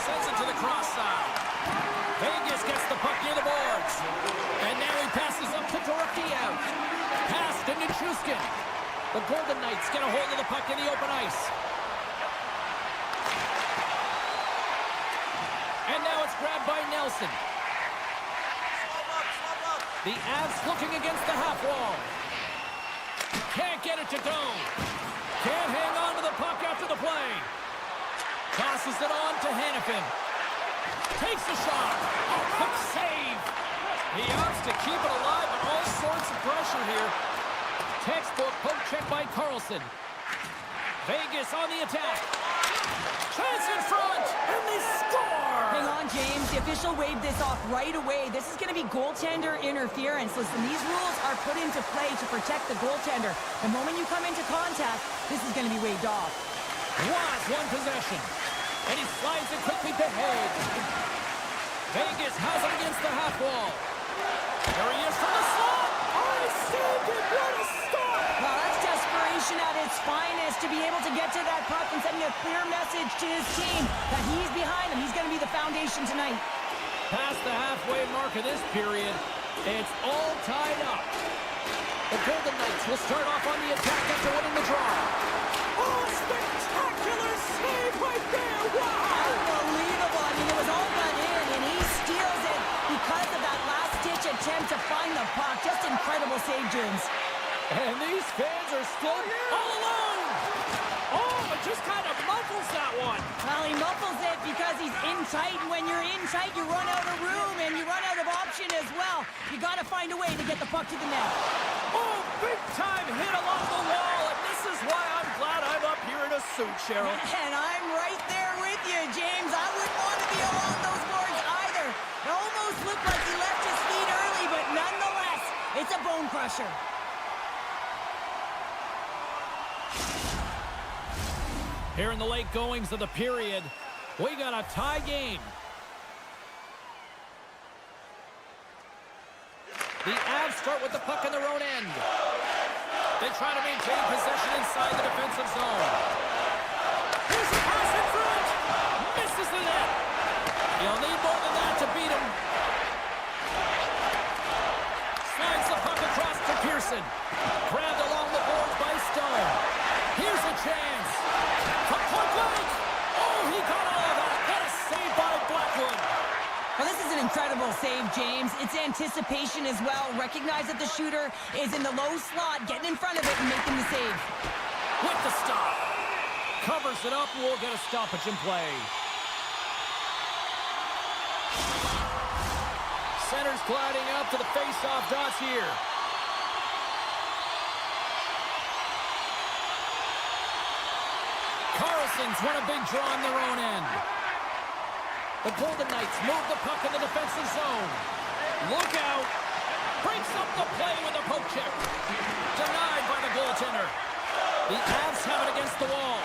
Speaker 1: Sends it to the cross side. Vegas gets the puck near the boards. And now he passes up to Dorofeyev. Pass to Nichushkin. The Golden Knights get a hold of the puck in the open ice. And now it's grabbed by Nelson. The Avs looking against the half wall. Can't get it to go. Can't hang on to the puck after the play. Tosses it on to Hanifin. Takes a shot. A quick save. He opts to keep it alive with all sorts of pressure here. Textbook poke check by Carlson. Vegas on the attack. Chance in front, and they score!
Speaker 2: Hang on, James. The official waved this off right away. This is going to be goaltender interference. Listen, these rules are put into play to protect the goaltender. The moment you come into contact, this is going to be waved off.
Speaker 1: Was one possession, and he slides it quickly to Haig. Vegas has it against the half wall. There he is from the slot. Oh, he saved it. What a start!
Speaker 2: Well, that's desperation at its finest to be able to get to that puck and sending a clear message to his team that he's behind them. He's going to be the foundation tonight.
Speaker 1: Past the halfway mark of this period, it's all tied up. The Golden Knights will start off on the attack after winning the draw. Oh, spectacular save right there! Wow!
Speaker 2: Unbelievable. I mean, it was all done in, and he steals it because of that last-ditch attempt to find the puck. Just incredible save, James.
Speaker 1: And these fans are still all alone. Oh, it just kind of muffles that one.
Speaker 2: Well, he muffles it because he's in tight, and when you're in tight, you run out of room, and you run out of option as well. You got to find a way to get the puck to the net.
Speaker 1: Oh, big-time hit along the wall, and this is why I'm glad I'm up here in a suit, Cheryl.
Speaker 2: And I'm right there with you, James. I wouldn't want to be along those boards either. It almost looked like he left his feet early, but nonetheless, it's a bone crusher.
Speaker 1: Here in the late goings of the period, we got a tie game. The Avs start with the puck in their own end. They try to maintain possession inside the defensive zone. Here's a pass in front. Misses the net. You'll need more than that to beat him. Slides the puck across to Pearson. Grabbed along the boards by Stone. Here's a chance. For Clark. Oh, he got all of that. That is saved by Blackwood.
Speaker 2: Well, this is an incredible save, James. It's anticipation as well. Recognize that the shooter is in the low slot, getting in front of it and making the save.
Speaker 1: With the stop. Covers it up, and we'll get a stoppage in play. Center's gliding up to the face-off dots here. Carlson's won a big draw on their own end. The Golden Knights move the puck in the defensive zone. Look out. Breaks up the play with a poke check. Denied by the goaltender. The Avs have it against the wall.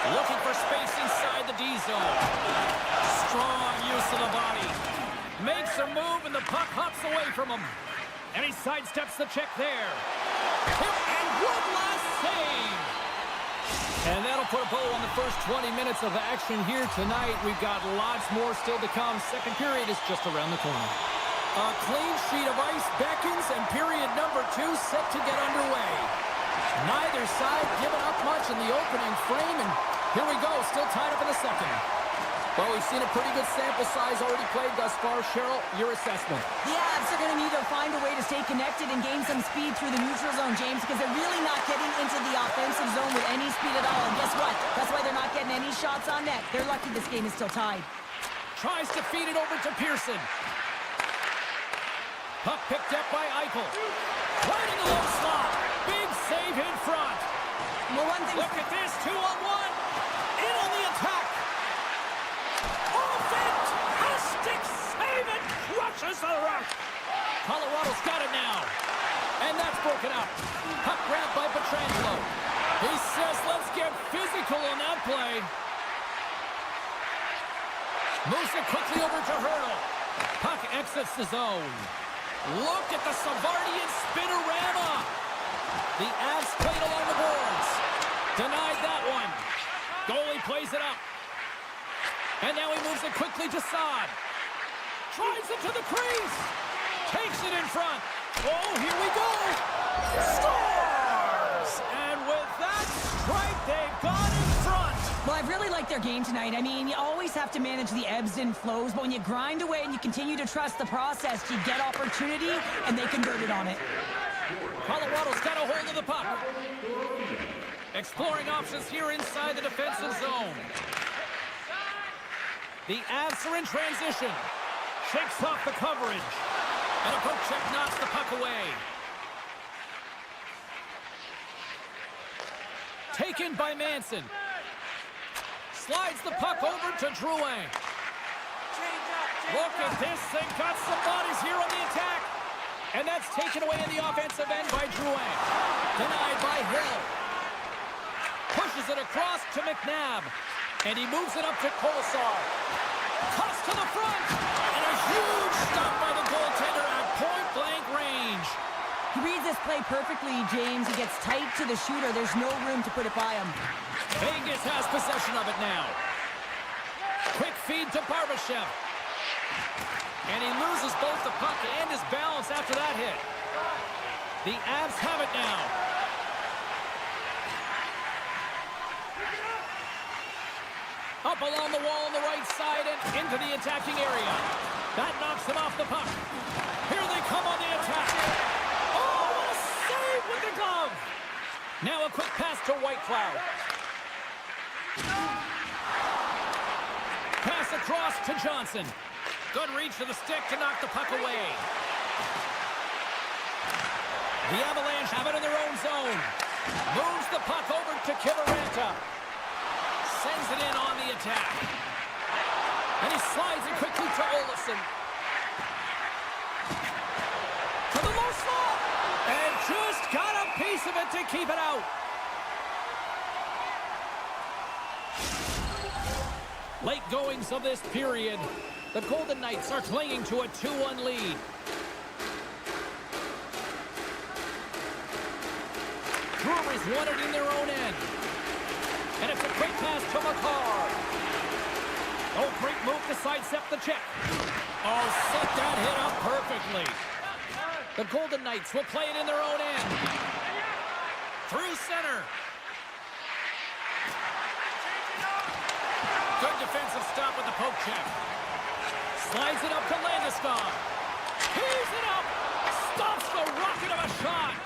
Speaker 1: Looking for space inside the D zone. Strong use of the body. Makes a move and the puck hops away from him. And he sidesteps the check there. And one last save. And that'll put a bow on the first 20 minutes of action here tonight. We've got lots more still to come. Second period is just around the corner. A clean sheet of ice beckons, and period number 2 set to get underway. Neither side giving up much in the opening frame, and here we go, still tied up in the second. Well, we've seen a pretty good sample size already played thus far. Cheryl, your assessment.
Speaker 2: The Avs are going to need to find a way to stay connected and gain some speed through the neutral zone, James, because they're really not getting into the offensive zone with any speed at all. And guess what? That's why they're not getting any shots on net. They're lucky this game is still tied.
Speaker 1: Tries to feed it over to Pearson. Puck picked up by Eichel. Right in the low slot. Big save in front.
Speaker 2: Well, one thing...
Speaker 1: Look at this, 2-on-1. In on the attack. Fantastic save and crushes the rush. Colorado's got it now. And that's broken up. Puck grabbed by Pietrangelo. He says, let's get physical on that play. Moves it quickly over to Hurdle. Puck exits the zone. Look at the Savardian spinorama. The Avs played along the boards. Denied that one. Goalie plays it up. And now he moves it quickly to Saad. Drives it to the crease. Takes it in front. Oh, here we go. Scores! And with that strike, they've gone in front.
Speaker 2: Well, I really like their game tonight. I mean, you always have to manage the ebbs and flows, but when you grind away and you continue to trust the process, you get opportunity, and they converted on it.
Speaker 1: Colorado's got a hold of the puck. Exploring options here inside the defensive zone. The Avs are in transition. Shakes off the coverage. And a poke check knocks the puck away. Taken by Manson. Slides the puck over to Drouin. Look at this. They've got some bodies here on the attack. And that's taken away in the offensive end by Drouin. Denied by Hill. Pushes it across to McNabb. And he moves it up to Kolesar. Cuts to the front. And a huge stop by the goaltender at point-blank range.
Speaker 2: He reads this play perfectly, James. He gets tight to the shooter. There's no room to put it by him.
Speaker 1: Vegas has possession of it now. Quick feed to Barbashev. And he loses both the puck and his balance after that hit. The Avs have it now. Up along the wall on the right side and into the attacking area. That knocks him off the puck. Here they come on the attack. Oh, what a save with the glove. Now a quick pass to Whitecloud. Pass across to Johnson. Good reach to the stick to knock the puck away. The Avalanche have it in their own zone. Moves the puck over to Kiviranta. Sends it in on the attack. And he slides it quickly to Olofsson. To the low slot. And just got a piece of it to keep it out. Late goings of this period. The Golden Knights are clinging to a 2-1 lead. Brewers won it in their own end. And it's a quick pass to McCarr. Oh, great move to sidestep the check. Oh, set that hit up perfectly. The Golden Knights will play it in their own end. Through center. Good defensive stop with the poke check. Slides it up to Landeskog. Heaves it up. Stops the rocket of a shot.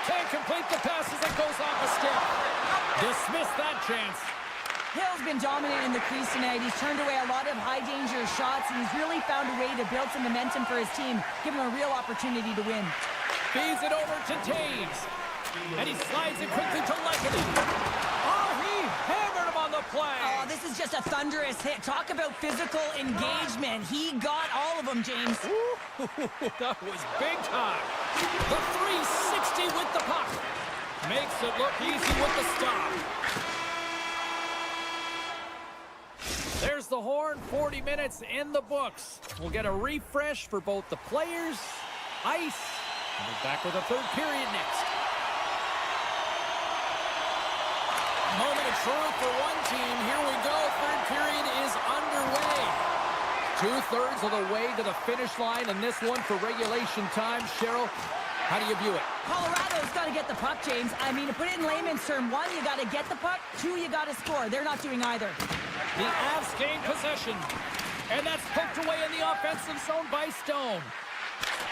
Speaker 1: Can't complete the pass as the goes off a stick. Dismissed that chance.
Speaker 2: Hill's been dominant in the crease tonight. He's turned away a lot of high-danger shots, and he's really found a way to build some momentum for his team, give him a real opportunity to win.
Speaker 1: Feeds it over to Taves. And he slides it quickly to Lekanen. Oh, he hammered him on the play.
Speaker 2: Oh, this is just a thunderous hit. Talk about physical engagement. He got all of them, James.
Speaker 1: Ooh, that was big time. The 360 with the puck. Makes it look easy with the stop. There's the horn. 40 minutes in the books. We'll get a refresh for both the players, ice, and we're back with a third period next. Moment of truth for one team. Here we go. Third period is underway. 2/3 of the way to the finish line, and this one for regulation time. Cheryl, how do you view it?
Speaker 2: Colorado's got to get the puck, James. I mean, to put it in layman's term, 1, you got to get the puck. 2, you got to score. They're not doing either.
Speaker 1: The Avs gain possession. And that's poked away in the offensive zone by Stone.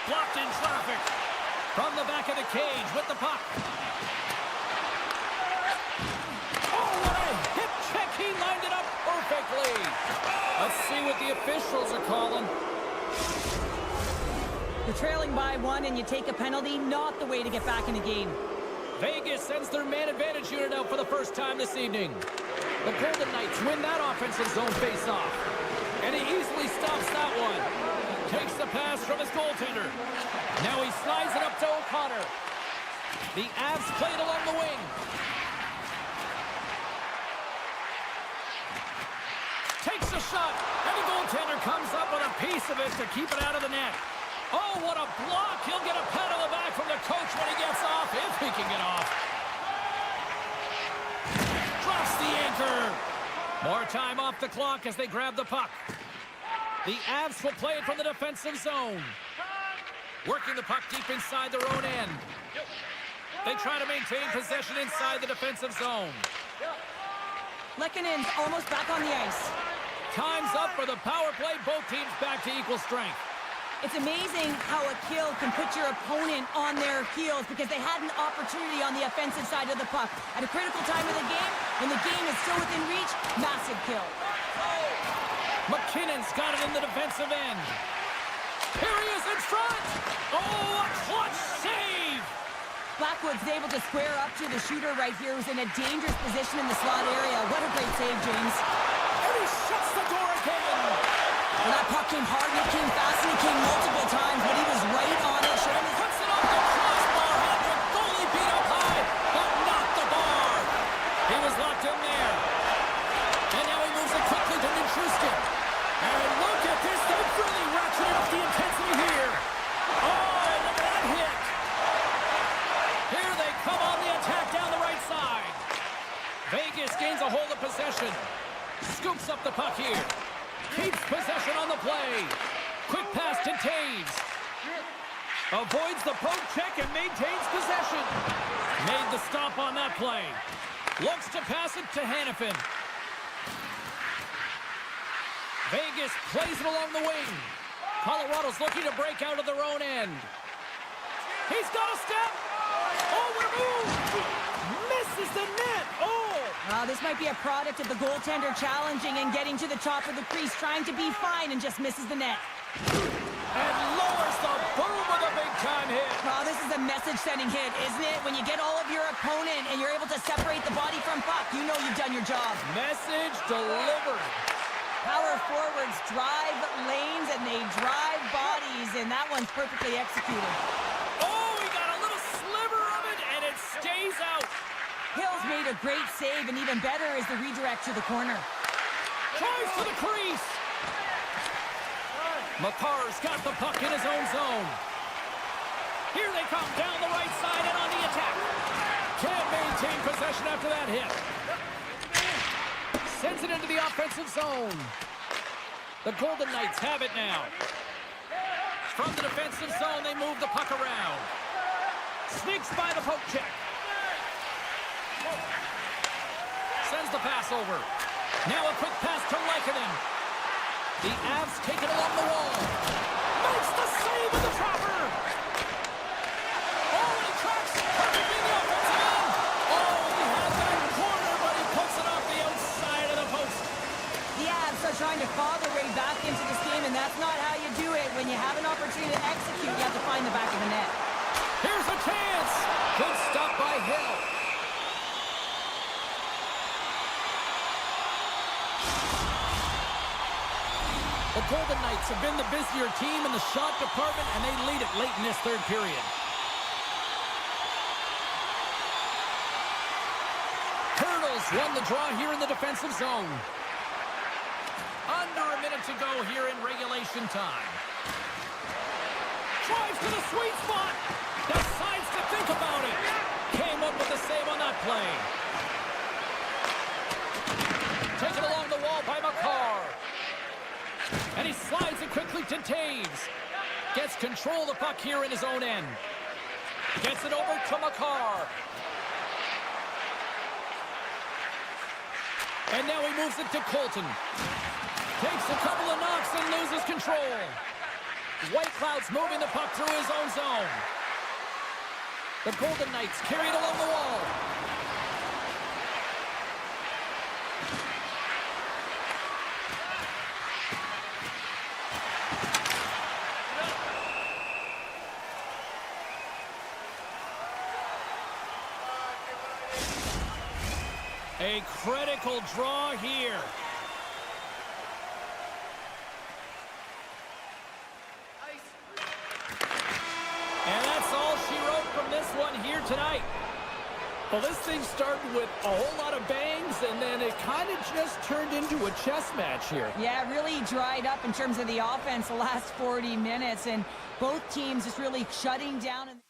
Speaker 1: Blocked in traffic. From the back of the cage with the puck. Oh, what a hip check. He lined it up perfectly. Let's see what the officials are calling.
Speaker 2: You're trailing by 1 and you take a penalty. Not the way to get back in the game.
Speaker 1: Vegas sends their man advantage unit out for the first time this evening. The Golden Knights win that offensive zone face-off. And he easily stops that one. Takes the pass from his goaltender. Now he slides it up to O'Connor. The Avs played along the wing. Takes a shot, and the goaltender comes up with a piece of it to keep it out of the net. Oh, what a block. He'll get a pat on the back from the coach when he gets off, if he can get off. Drops the anchor. More time off the clock as they grab the puck. The Avs will play it from the defensive zone. Working the puck deep inside their own end. They try to maintain possession inside the defensive zone.
Speaker 2: Lekanen's almost back on the ice.
Speaker 1: Time's up for the power play. Both teams back to equal strength.
Speaker 2: It's amazing how a kill can put your opponent on their heels because they had an opportunity on the offensive side of the puck. At a critical time of the game, when the game is still within reach, massive kill.
Speaker 1: McKinnon's got it in the defensive end. Here he is in front. Oh, a clutch save.
Speaker 2: Blackwood's able to square up to the shooter right here, who's in a dangerous position in the slot area. What a great save, James.
Speaker 1: And he shuts the door again.
Speaker 2: Well, that puck came hard, and it came fast, and it came multiple times, but he was right on it.
Speaker 1: And puts it off the crossbar. Had the goalie beat up high, but not the bar. He was locked in there. And now he moves it quickly to Nichushkin. And look at this. They've really ratcheted up the intensity here. Oh, look at that hit. Here they come on the attack down the right side. Vegas gains a hold of possession. Scoops up the puck here. Keeps possession on the play. Quick pass to Taves. Avoids the poke check and maintains possession. Made the stop on that play. Looks to pass it to Hanifin. Vegas plays it along the wing. Colorado's looking to break out of their own end. He's got a step. Oh, what a move. Misses the net. Oh.
Speaker 2: This might be a product of the goaltender challenging and getting to the top of the crease, trying to be fine, and just misses the net.
Speaker 1: And lowers the boom of a big-time hit.
Speaker 2: This is a message-sending hit, isn't it? When you get all of your opponent and you're able to separate the body from puck, you know you've done your job.
Speaker 1: Message delivered.
Speaker 2: Power forwards drive lanes and they drive bodies, and that one's perfectly executed.
Speaker 1: Oh, he got a little sliver of it, and it stays out.
Speaker 2: Hill's made a great save, and even better is the redirect to the corner.
Speaker 1: Tries to the crease. Makar's got the puck in his own zone. Here they come down the right side and on the attack. Can't maintain possession after that hit. Sends it into the offensive zone. The Golden Knights have it now. From the defensive zone, they move the puck around. Sneaks by the poke check. Sends the pass over. Now a quick pass to Lekanen. The Avs take it along the wall. Makes the save with the dropper. Oh, and he tracks perfectly in the offensive end.
Speaker 2: opportunity to execute, you have to find the back of the net.
Speaker 1: Here's a chance. Good stop by Hill. The Golden Knights have been the busier team in the shot department, and they lead it late in this third period. Colonels won the draw here in the defensive zone. Under a minute to go here in regulation time. Drives to the sweet spot. Decides to think about it. Came up with a save on that play. Taken along the wall by McCarr. And he slides it quickly to Taves. Gets control of the puck here in his own end. Gets it over to McCarr. And now he moves it to Colton. Takes a couple of knocks and loses control. Whitecloud's moving the puck through his own zone. The Golden Knights carry it along the wall. A critical draw here. And that's all she wrote from this one here tonight.
Speaker 4: Well, this thing started with a whole lot of bangs, and then it kind of just turned into a chess match here.
Speaker 2: Yeah, really dried up in terms of the offense the last 40 minutes, and both teams just really shutting down.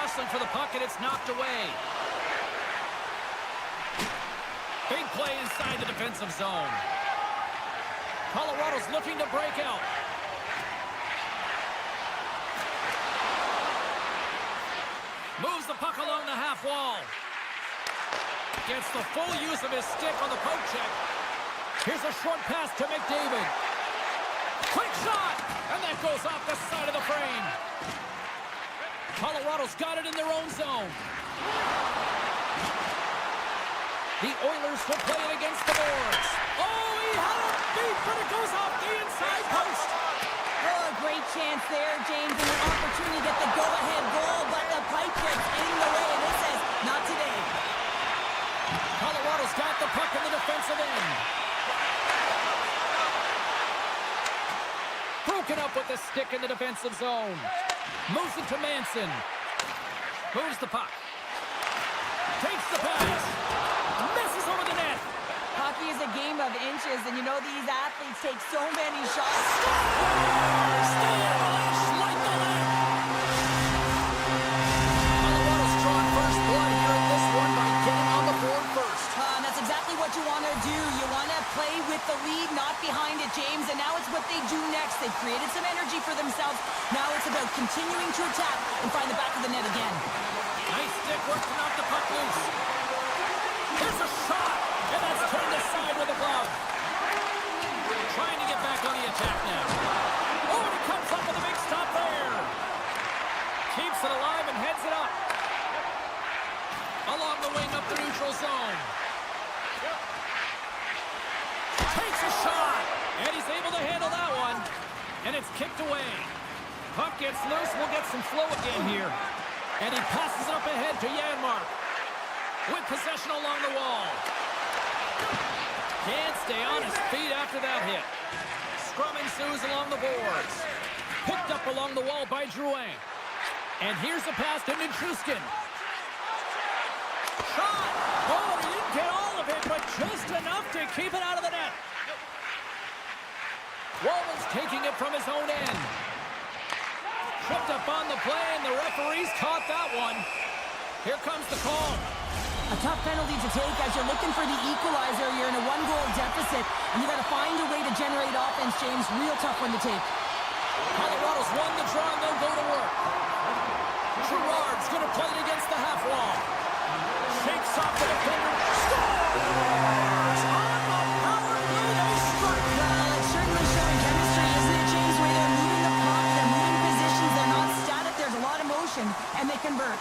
Speaker 4: jostling for the puck, and it's knocked away. Big play inside the defensive zone. Colorado's looking to break out. Moves the puck along the half wall. Gets the full use of his stick on the poke check. Here's a short pass to McDavid. Quick shot! And that goes off the side of the frame. Colorado's got it in their own zone. The Oilers will play it against the boards. Oh, he had it beat, but it goes off the inside post.
Speaker 2: Oh, a great chance there, James, and an opportunity to get the go-ahead goal, but the pipe gets in the way, and it says, not today.
Speaker 4: Colorado's got the puck in the defensive end. Broken up with the stick in the defensive zone. Moves it to Manson. Moves the puck. Takes the pass. Misses over the net.
Speaker 2: Hockey is a game of inches, and you know these athletes take so many shots.
Speaker 4: Scores! The Avalanche light the lamp. Colorado's drawing first blood here in this one by getting on the board first.
Speaker 2: That's exactly what you want to do. You want to play with the lead, not behind it, James, and now it's what they do next. They've created some energy for themselves. Now it's about continuing to attack and find the back of the net again.
Speaker 4: Nice stick work to knock the puck loose. Here's a shot, and that's turned aside with a glove. Trying to get back on the attack now. Oh, and he comes up with a big stop there. Keeps it alive and heads it up. Along the wing up the neutral zone. Takes a shot, and he's able to handle that one. And it's kicked away. Puck gets loose, we'll get some flow again here. And he passes it up ahead to Janmark. With possession along the wall. Can't stay on his feet after that hit. Scrum ensues along the boards. Picked up along the wall by Drouin. And here's a pass to Nichushkin. Shot! Oh, he didn't get all of it, but just enough to keep it out of the net. Walman's taking it from his own end. Tripped up on the play, and the referees caught that one. Here comes the call.
Speaker 2: A tough penalty to take as you're looking for the equalizer. You're in a one-goal deficit, and you got to find a way to generate offense, James. Real tough one to take.
Speaker 4: Colorado's won the draw, and they'll go to work. Girard's going to play it against the half wall. Shakes off the defender. Scores! On the power play, they strike.
Speaker 2: It's certainly showing chemistry, isn't it, James? Where they're moving the puck, they're moving positions, they're not static. There's a lot of motion, and they convert.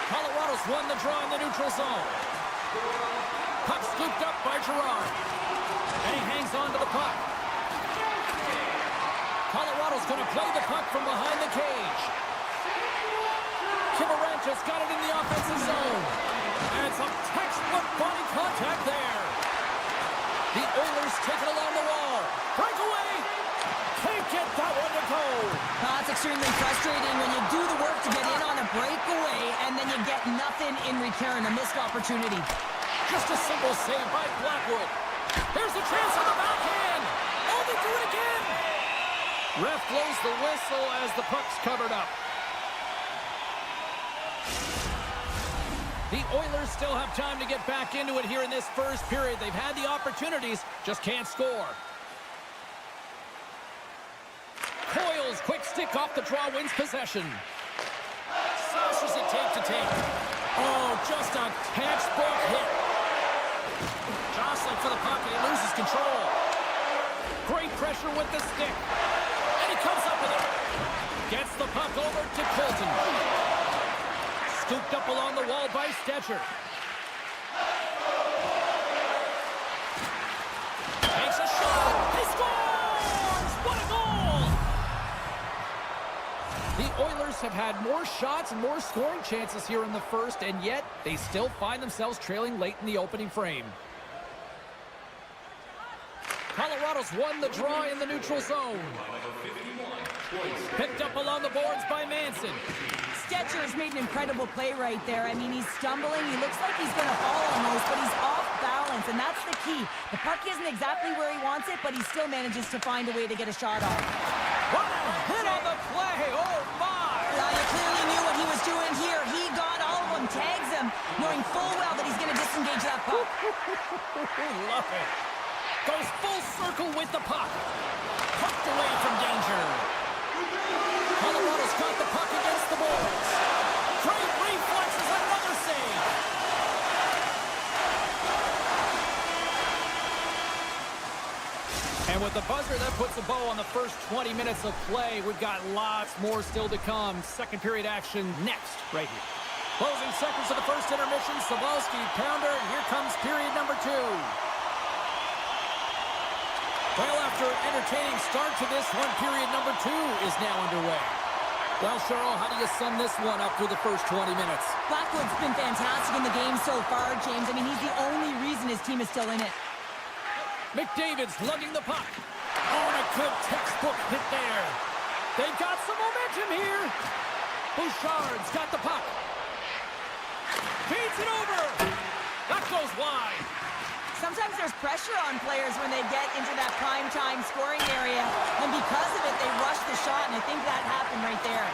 Speaker 4: Colorado's won the draw in the neutral zone. Puck scooped up by Girard. And he hangs on to the puck. Colorado's going to play the puck from behind the cage. Kivarancha's got it in the offensive zone. And some textbook body contact there. The Oilers take it along the wall. Breakaway. Can't get that one to go.
Speaker 2: That's extremely frustrating when you do the work to get in on a breakaway and then you get nothing in return, a missed opportunity.
Speaker 4: Just a simple save by Blackwood. There's a chance on the backhand. Oh, they do it again. Ref blows the whistle as the puck's covered up. The Oilers still have time to get back into it here in this first period. They've had the opportunities, just can't score. Coyle's quick stick off the draw wins possession. Sashes it tape to tape. Oh, just a textbook hit. Jostling for the puck and he loses control. Great pressure with the stick. And he comes up with it. Gets the puck over to Colton. Scooped up along the wall by Stetcher. Takes a shot. He scores! What a goal! The Oilers have had more shots and more scoring chances here in the first, and yet they still find themselves trailing late in the opening frame. Colorado's won the draw in the neutral zone. Picked up along the boards by Manson.
Speaker 2: Stetcher has made an incredible play right there. I mean, he's stumbling. He looks like he's going to fall almost, but he's off balance, and that's the key. The puck isn't exactly where he wants it, but he still manages to find a way to get a shot off.
Speaker 4: What a hit on the play! Oh, my! Love it. Goes full circle with the puck. Pucked away from danger. Colorado's got the puck against the boards. Great reflexes, another save. And with the buzzer, that puts a bow on the first 20 minutes of play. We've got lots more still to come. Second period action next, right here. Closing seconds of the first intermission. Savalsky, pounder, and here comes period number 2. Well, after an entertaining start to this one, period number 2 is now underway. Well, Cheryl, how do you sum this one up through the first 20 minutes?
Speaker 2: Blackwood's been fantastic in the game so far, James. I mean, he's the only reason his team is still in it.
Speaker 4: McDavid's lugging the puck. Oh, and a good textbook hit there. They've got some momentum here. Bouchard's got the puck. Feeds it over. That goes wide.
Speaker 2: Sometimes there's pressure on players when they get into that prime-time scoring area, and because of it, they rush the shot, and I think that happened right there.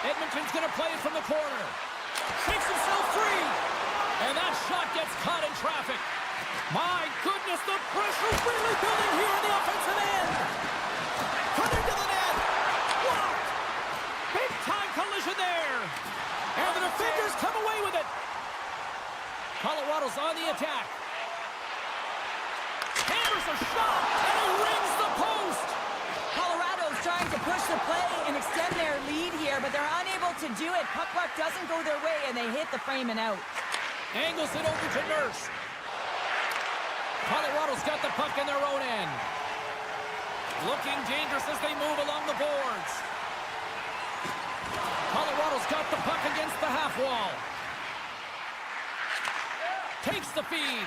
Speaker 4: Edmonton's going to play it from the corner. Shakes himself free. And that shot gets caught in traffic. My goodness, the pressure really building here in the offensive end. Cutting to the net. Blocked. Big-time collision there. And the defenders come away with it. Colorado's on the attack. Hammers a shot, and it rings the post.
Speaker 2: Colorado's trying to push the play and extend their lead here, but they're unable to do it. Puck luck doesn't go their way, and they hit the frame and out.
Speaker 4: Angles it over to Nurse. Colorado's got the puck in their own end. Looking dangerous as they move along the boards. Colorado's got the puck against the half wall. Takes the feed.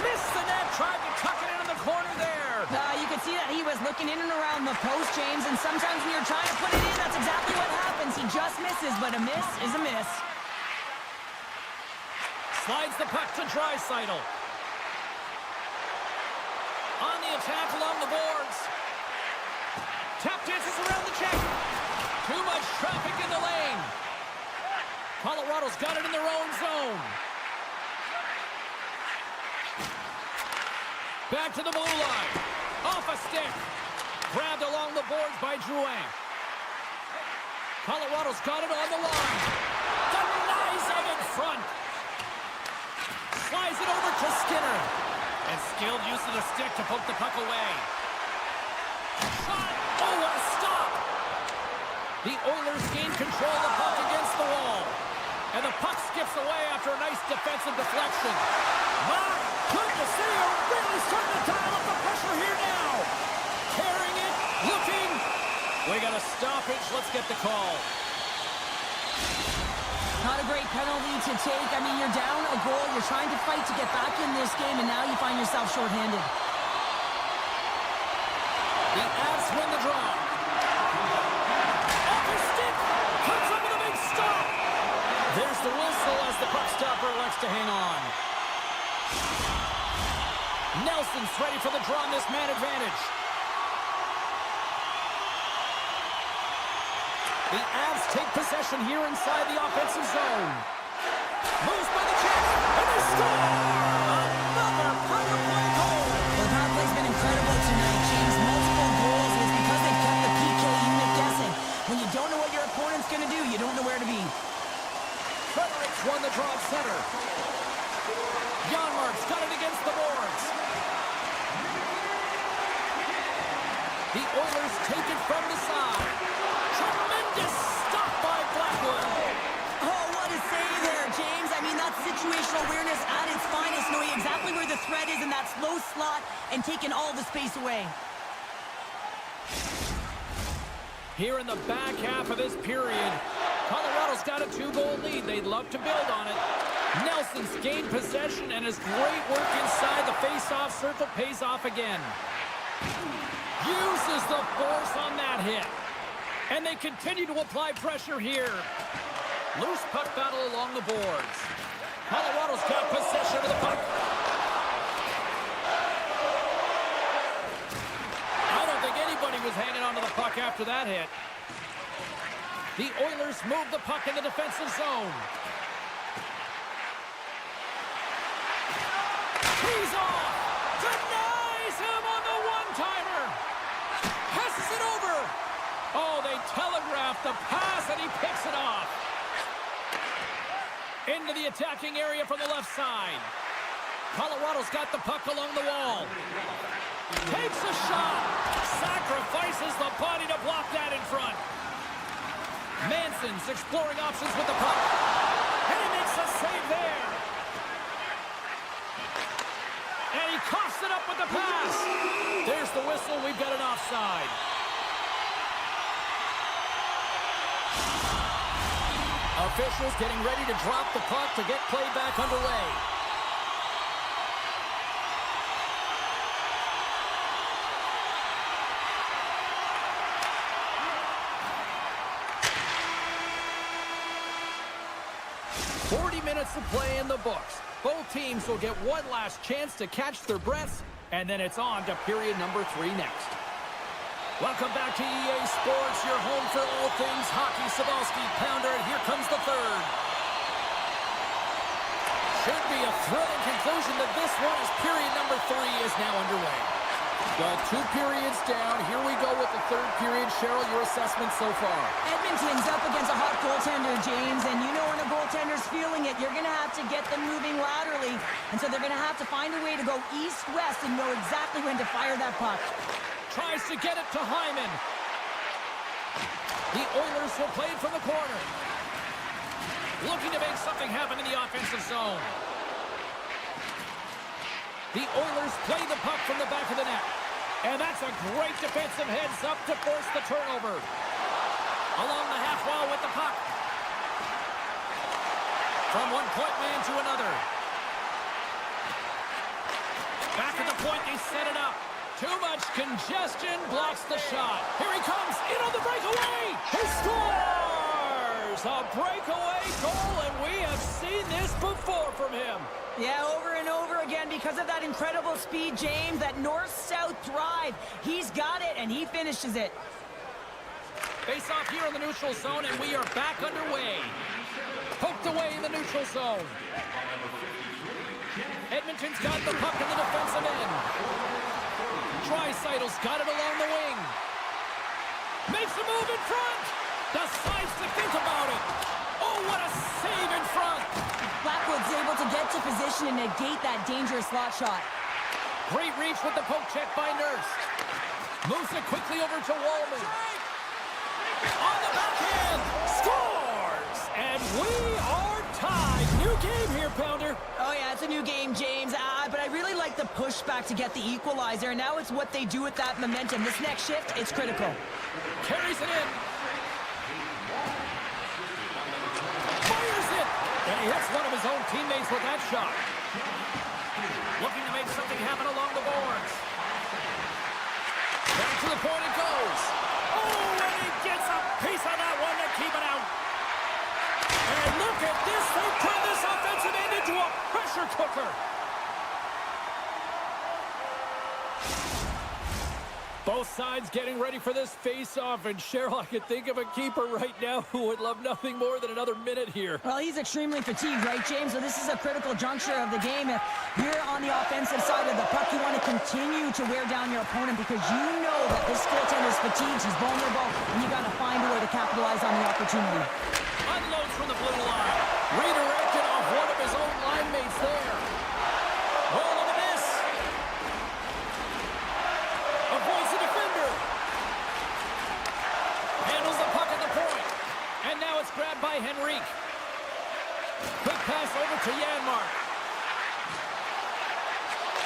Speaker 4: Missed the net, tried to tuck it in the corner there.
Speaker 2: You could see that he was looking in and around the post, James, and sometimes when you're trying to put it in, that's exactly what happens. He just misses, but a miss is a miss.
Speaker 4: Slides the puck to Draisaitl. On the attack along the boards. Tap dances around the check. Too much traffic in the lane. Colorado's got it in their own zone. Back to the blue line. Off a stick. Grabbed along the boards by Drouin. Colorado's got it on the line. Denies him in front. Slides it over to Skinner. And skilled use of the stick to poke the puck away. Shot! Oh, what a stop! The Oilers gain control of the puck against the wall. And the puck skips away after a nice defensive deflection. My goodness, they are really starting to dial up the pressure here now. Carrying it, looking. We got a stoppage. Let's get the call.
Speaker 2: Not a great penalty to take. I mean, you're down a goal. You're trying to fight to get back in this game, and now you find yourself shorthanded.
Speaker 4: The Avs win the draw. Off his stick. Comes up with a big stop. There's the whistle as the puck stopper elects to hang on. Nelson's ready for the draw on this man advantage. The Avs take possession here inside the offensive zone. Moves by the check, and they score! Another power play goal!
Speaker 2: Well, the power play's been incredible tonight, James. Multiple goals, and it's because they've kept the PK unit guessing. When you don't know what your opponent's going to do, you don't know where to be.
Speaker 4: Fredericks won the draw at center. Janmark's got it against the boards. The Oilers take it from the side. Tremendous stop by Blackwood.
Speaker 2: Oh, what a save there, James. I mean, that's situational awareness at its finest, knowing exactly where the threat is in that slow slot and taking all the space away.
Speaker 4: Here in the back half of this period, Colorado's got a 2-goal lead. They'd love to build on it. Nelson's gained possession, and his great work inside the face-off circle pays off again. Uses the force on that hit. And they continue to apply pressure here. Loose puck battle along the boards. Colorado's got possession of the puck. I don't think anybody was hanging on to the puck after that hit. The Oilers move the puck in the defensive zone. telegraphed the pass, and he picks it off. Into the attacking area from the left side. Colorado's got the puck along the wall. Takes a shot. Sacrifices the body to block that in front. Manson's exploring options with the puck. And he makes a save there. And he coughs it up with the pass. There's the whistle. We've got an offside. Officials getting ready to drop the puck to get play back underway. Minutes of play in the books. Both teams will get one last chance to catch their breaths, and then it's on to period number 3 next. Welcome back to EA Sports, your home for all things hockey. Sabalski, Pounder, and here comes the third. Should be a thrilling conclusion to this one as period number 3 is now underway. Well, 2 periods down. Here we go with the third period. Cheryl, your assessment so far?
Speaker 2: Edmonton's up against a hot goaltender, James, and you know when a goaltender's feeling it, you're going to have to get them moving laterally, and so they're going to have to find a way to go east-west and know exactly when to fire that puck.
Speaker 4: Tries to get it to Hyman. The Oilers will play it from the corner. Looking to make something happen in the offensive zone. The Oilers play the puck from the back of the net. And that's a great defensive heads-up to force the turnover. Along the half wall with the puck. From one point man to another. Back at the point, they set it up. Too much congestion blocks the shot. Here he comes, in on the breakaway. He scores! A breakaway goal, and we have seen this before from him.
Speaker 2: Yeah, over and over again because of that incredible speed, James, that north-south drive. He's got it, and he finishes it.
Speaker 4: Face off here in the neutral zone, and we are back underway. Poked away in the neutral zone. Edmonton's got the puck in the defensive end. Draisaitl's got it along the wing. Makes a move in front. Decides to think about it. Oh, what a save in front.
Speaker 2: Blackwood's able to get to position and negate that dangerous slot shot.
Speaker 4: Great reach with the poke check by Nurse. Moves it quickly over to Wallman. On the backhand. Scores! And we are tied. New game here, Pounder.
Speaker 2: Oh, yeah, it's a new game, James. But I really like the pushback to get the equalizer. And now it's what they do with that momentum. This next shift, it's critical.
Speaker 4: Carries it in. Fires it. And he hits one of his own teammates with that shot. Looking to make something happen along the boards. Back to the point it goes. Oh, and he gets a piece of that one to keep it out. And look at this. They turn this offensive end into a pressure cooker. Both sides getting ready for this face-off, and Cheryl, I could think of a keeper right now who would love nothing more than another minute here.
Speaker 2: Well, he's extremely fatigued, right, James? So this is a critical juncture of the game. If you're on the offensive side of the puck, you want to continue to wear down your opponent because you know that this goaltender's fatigued, he's vulnerable, and you got to find a way to capitalize on the opportunity.
Speaker 4: Unloads from the blue line. Redirected off one of his own line mates there. Roll of a miss. Avoids the defender. Handles the puck at the point. And now it's grabbed by Henrique. Quick pass over to Janmark.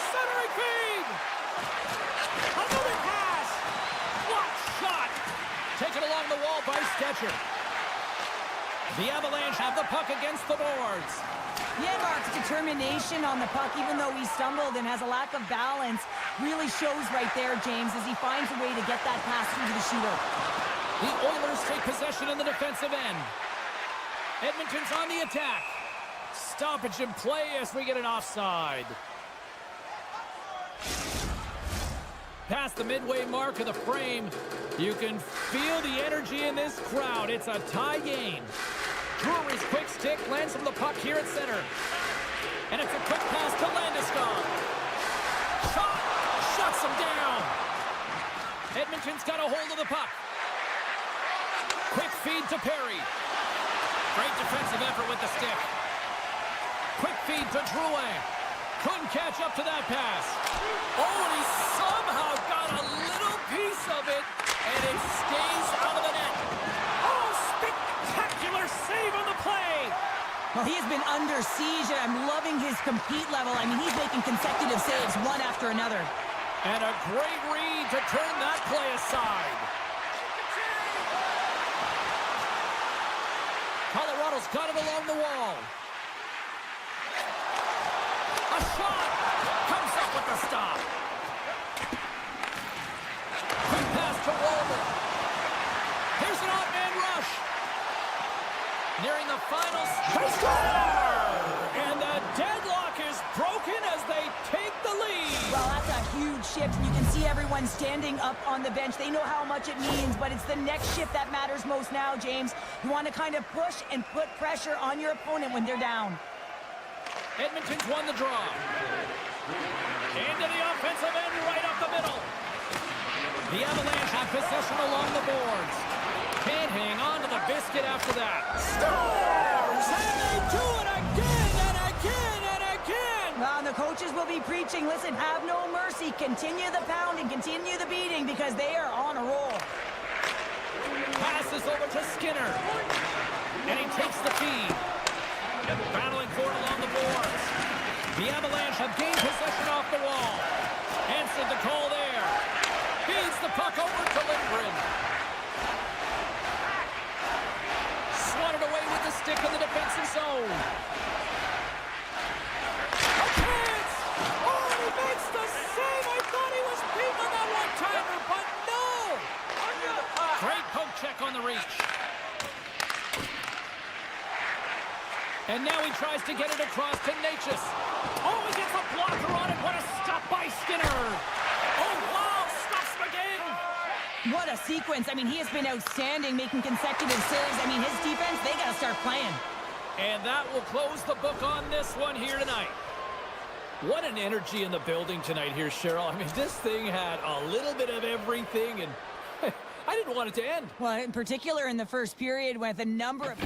Speaker 4: Centering feed. Another pass. What shot. Taken along the wall by Stetcher. The Avalanche have the puck against the boards.
Speaker 2: Janmark's determination on the puck, even though he stumbled and has a lack of balance, really shows right there, James, as he finds a way to get that pass through to the shooter.
Speaker 4: The Oilers take possession in the defensive end. Edmonton's on the attack. Stoppage in play as we get an offside. Past the midway mark of the frame, you can feel the energy in this crowd. It's a tie game. Drury's quick stick lands from the puck here at center. And it's a quick pass to Landeskog. Shot! Shuts him down. Edmonton's got a hold of the puck. Quick feed to Perry. Great defensive effort with the stick. Quick feed to Drouin. Couldn't catch up to that pass. Oh, and he somehow got a little piece of it, and it stays out of the net.
Speaker 1: Oh, spectacular save on the play.
Speaker 2: Well, he has been under siege, and I'm loving his compete level. I mean, he's making consecutive saves, one after another.
Speaker 4: And a great read to turn that play aside. Colorado's got it along the wall. A shot comes up with the stop. Quick pass to Walden. Here's an odd-man rush. Nearing the final. They score! And the deadlock is broken as they take the lead.
Speaker 2: Well, that's a huge shift. You can see everyone standing up on the bench. They know how much it means, but it's the next shift that matters most now, James. You want to kind of push and put pressure on your opponent when they're down.
Speaker 4: Edmonton's won the draw. Into the offensive end, right up the middle. The Avalanche have possession along the boards. Can't hang on to the biscuit after that.
Speaker 1: Scores! And they do it again and again and again!
Speaker 2: Well, and the coaches will be preaching, listen, have no mercy. Continue the pounding, continue the beating, because they are on a roll.
Speaker 4: Passes over to Skinner. And he takes the feed. Battling for it along the boards. The Avalanche have gained possession off the wall. Answered the call there. Feeds the puck over to Lindgren. Swatted away with the stick in the defensive zone.
Speaker 1: A chance! Oh, he makes the save! I thought he was beat on that one-timer, but no!
Speaker 3: Under the puck.
Speaker 4: Great poke check on the reach. And now he tries to get it across to Natchez. Oh, he gets a blocker on it. What a stop by Skinner. Oh, wow, stops him again.
Speaker 2: What a sequence. I mean, he has been outstanding, making consecutive saves. I mean, his defense, they got to start playing.
Speaker 4: And that will close the book on this one here tonight. What an energy in the building tonight here, Cheryl. I mean, this thing had a little bit of everything, and I didn't want it to end.
Speaker 2: Well, in particular in the first period with a number of...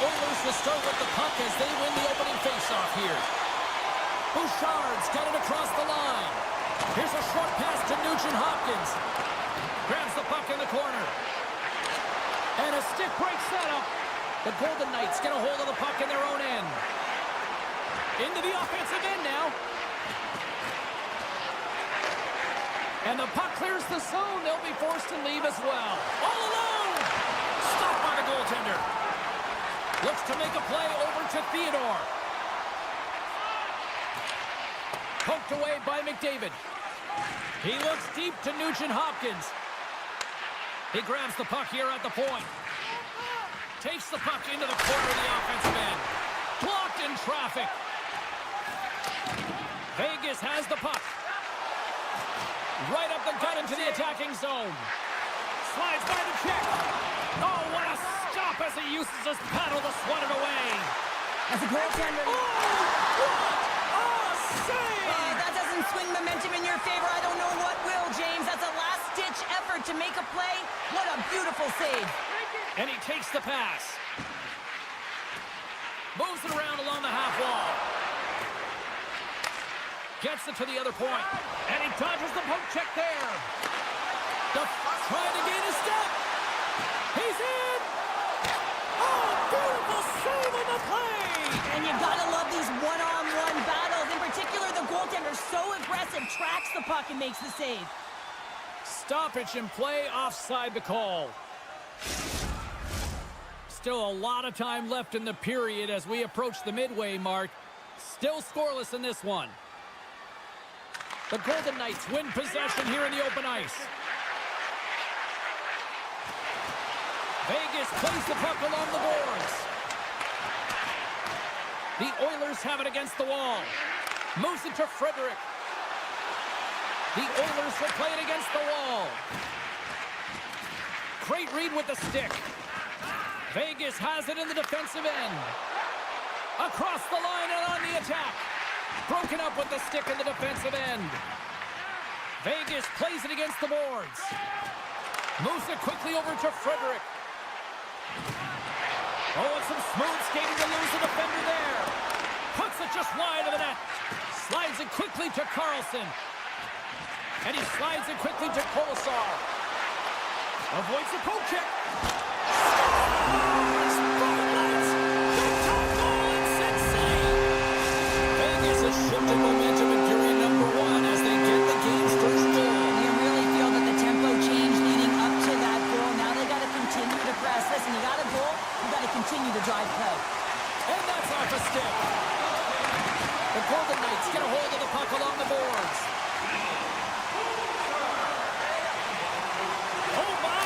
Speaker 4: Oilers to start with the puck as they win the opening faceoff here. Bouchard's got it across the line. Here's a short pass to Nugent-Hopkins. Grabs the puck in the corner. And a stick break setup. The Golden Knights get a hold of the puck in their own end. Into the offensive end now. And the puck clears the zone. They'll be forced to leave as well. All alone! Stopped by the goaltender. Looks to make a play over to Theodore. Poked away by McDavid. He looks deep to Nugent-Hopkins. He grabs the puck here at the point. Takes the puck into the corner of the offensive end. Blocked in traffic. Vegas has the puck. Right up the gut into the attacking zone. Slides by the check. Oh, what a stop as he uses his paddle to swat it away.
Speaker 2: As a goaltender.
Speaker 4: Oh, what a save!
Speaker 2: That doesn't swing momentum in your favor. I don't know what will, James. That's a last-ditch effort to make a play. What a beautiful save.
Speaker 4: And he takes the pass. Moves it around along the half wall. Gets it to the other point. And he dodges the poke check there. Trying to gain a step. He's in. Oh, beautiful save on the play.
Speaker 2: And you gotta love these one-on-one battles. In particular, the goaltender so aggressive, tracks the puck and makes the save.
Speaker 4: Stoppage in play, offside the call. Still a lot of time left in the period as we approach the midway mark. Still scoreless in this one. The Golden Knights win possession here in the open ice. Vegas plays the puck along the boards. The Oilers have it against the wall. Moves it to Frederick. The Oilers will play it against the wall. Great read with the stick. Vegas has it in the defensive end. Across the line and on the attack. Broken up with the stick in the defensive end. Vegas plays it against the boards. Moves it quickly over to Frederick. Oh, and some smooth skating to lose the defender there. Puts it just wide of the net. Slides it quickly to Carlson. And he slides it quickly to Kolosar. Avoids the poke check. Vegas is shifting momentum in period number 1 as they get the game's first goal.
Speaker 2: You really feel that the tempo changed leading up to that goal. Now they got to continue to press. Listen, you got a goal, you got to continue to drive play.
Speaker 4: And that's off a stick. The Golden Knights get a hold of the puck along the boards. Oh my!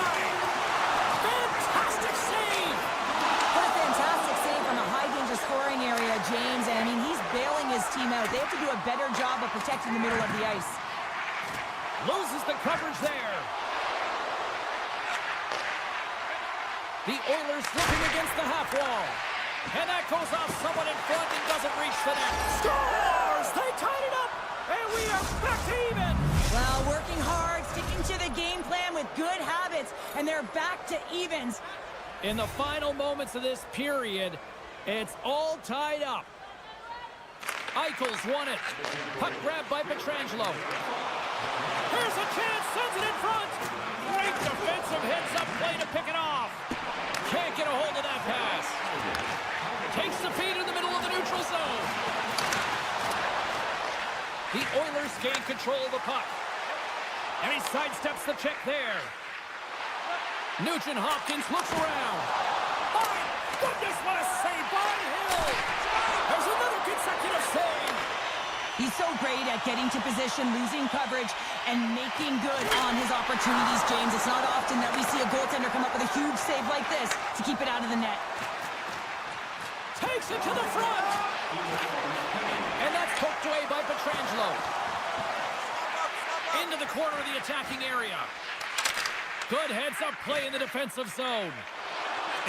Speaker 4: Fantastic save!
Speaker 2: What a fantastic save from a high-danger scoring area, James. And, I mean, he's bailing his team out. They have to do a better job of protecting the middle of the ice.
Speaker 4: Loses the coverage there. The Oilers slipping against the half wall. And that goes off someone in front and doesn't reach the net. Scores! They tied it up! And we are back to even!
Speaker 2: Well, working hard, sticking to the game plan with good habits, and they're back to evens.
Speaker 4: In the final moments of this period, it's all tied up. Eichel's won it. Puck grab by Pietrangelo. Here's a chance, sends it in front. Great defensive heads-up play to pick it off. Can't get a hold of that pass. Takes the feed in the middle of the neutral zone. The Oilers gain control of the puck. And he sidesteps the check there. Nugent-Hopkins looks around. My goodness, what a save by Hill! There's another consecutive save.
Speaker 2: He's so great at getting to position, losing coverage, and making good on his opportunities, James. It's not often that we see a goaltender come up with a huge save like this to keep it out of the net.
Speaker 4: Takes it to the front. And that's poked away by Pietrangelo. Into the corner of the attacking area. Good heads-up play in the defensive zone.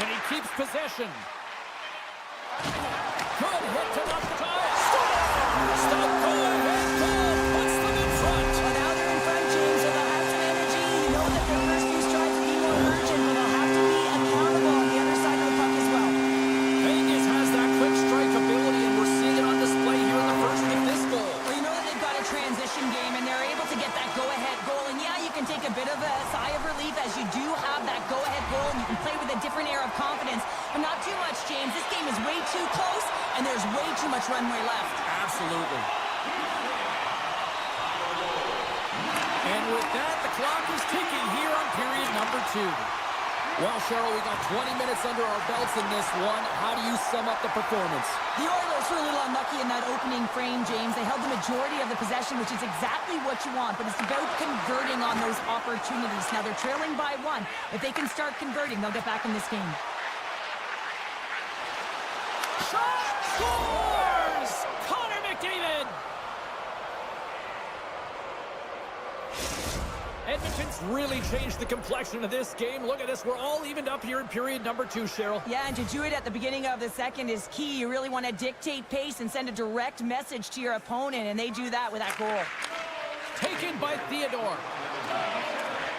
Speaker 4: And he keeps possession. Good hit to knock the tie. Stop going ahead. Goal puts them in front.
Speaker 2: Well, now they're in front, James, so they'll have some energy. You know that their first few strides will be more urgent, but they'll have to be accountable on the other side of the puck as well. too close, and there's way too much runway left.
Speaker 4: Absolutely. And with that, the clock is ticking here on period number 2. Well, Cheryl, we got 20 minutes under our belts in this one. How do you sum up the performance?
Speaker 2: The Oilers were a little unlucky in that opening frame, James. They held the majority of the possession, which is exactly what you want, but it's about converting on those opportunities. Now they're trailing by 1. If they can start converting, they'll get back in this game.
Speaker 4: Shot scores! Connor McDavid! Edmonton's really changed the complexion of this game. Look at this. We're all evened up here in period number 2, Cheryl.
Speaker 2: Yeah, and to do it at the beginning of the second is key. You really want to dictate pace and send a direct message to your opponent, and they do that with that goal.
Speaker 4: Taken by Theodore.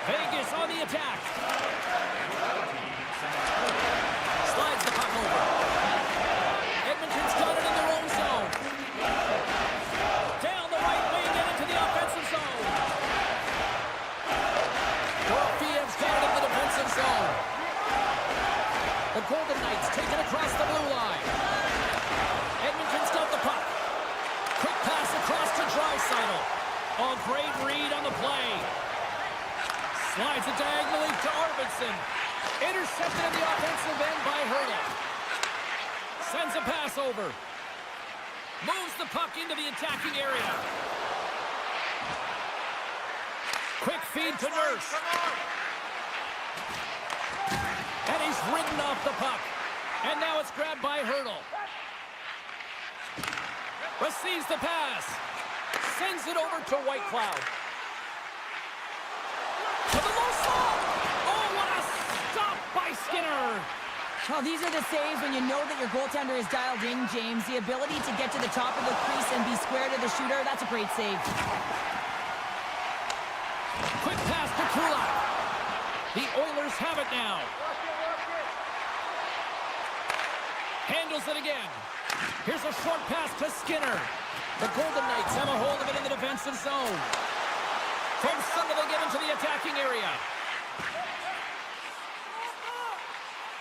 Speaker 4: Vegas on the attack. Slides the puck over. Edmonton's got it in their own zone. Down the right wing and into the offensive zone. Fiev's got it in the defensive zone. The Golden Knights take it across the blue line. Edmonton's got the puck. Quick pass across to Draisaitl. Oh, great read on the play. Slides it diagonally to Arvidsson. Intercepted in the offensive end by Hertl. Sends a pass over. Moves the puck into the attacking area. Quick feed to Nurse. And he's ridden off the puck. And now it's grabbed by Hertl. Receives the pass. Sends it over to Whitecloud. To the low slot. Oh, what a stop by Skinner.
Speaker 2: Well, these are the saves when you know that your goaltender is dialed in, James. The ability to get to the top of the crease and be square to the shooter, that's a great save.
Speaker 4: Quick pass to Kulak. The Oilers have it now. Handles it again. Here's a short pass to Skinner. The Golden Knights have a hold of it in the defensive zone. From center they get into the attacking area.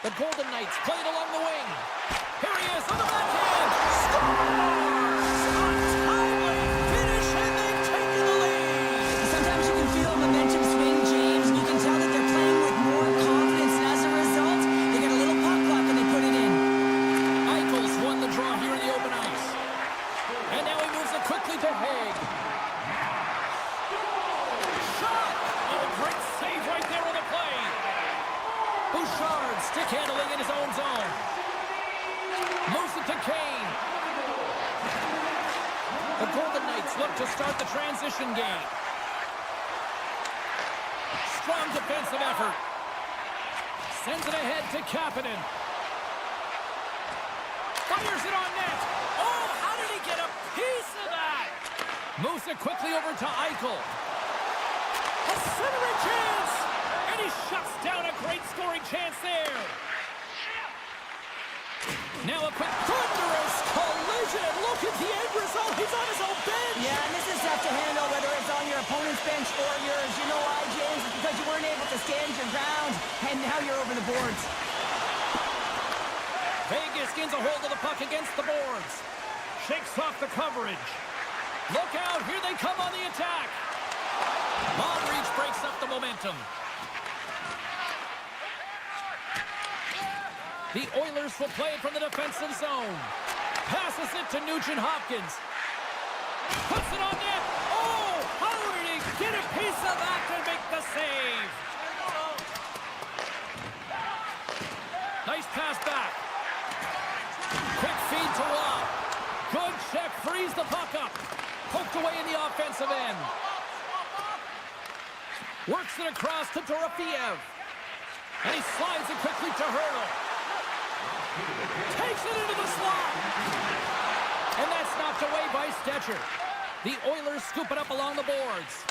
Speaker 4: The Golden Knights play it along the wing. Here he is on the backhand. Scores! A timely finish, and they've taken the lead.
Speaker 2: Sometimes you can feel momentum swing, James, and you can tell that they're playing with more confidence, and as a result, they get a little puck luck and they put it in.
Speaker 4: Eichel's won the draw here in the open ice. And now he moves it quickly to Haig. Shot! Oh, great save right there on the play. Bouchard stick handling in his own zone. Moves it to Kane. The Golden Knights look to start the transition game. Strong defensive effort. Sends it ahead to Kapanen. Fires it on net. Oh, how did he get a piece of that? Moves it quickly over to Eichel. A centering chance. And he shuts down a great scoring chance there. Now a quick thunderous collision. Look at the end result. He's on his own bench.
Speaker 2: Yeah, and this is tough to handle, whether it's on your opponent's bench or yours. You know why, James? It's because you weren't able to stand your ground, and now you're over the boards.
Speaker 4: Vegas gains a hold of the puck against the boards. Shakes off the coverage. Look out. Here they come on the attack. Monreach breaks up the momentum. The Oilers will play it from the defensive zone. Passes it to Nugent-Hopkins. Puts it on net. Oh, how did he get a piece of that to make the save? Nice pass back. Quick feed to Rob. Good check. Frees the puck up. Poked away in the offensive end. Works it across to Dorofeev. And he slides it quickly to Hertl. Takes it into the slot. And that's knocked away by Stetcher. The Oilers scoop it up along the boards.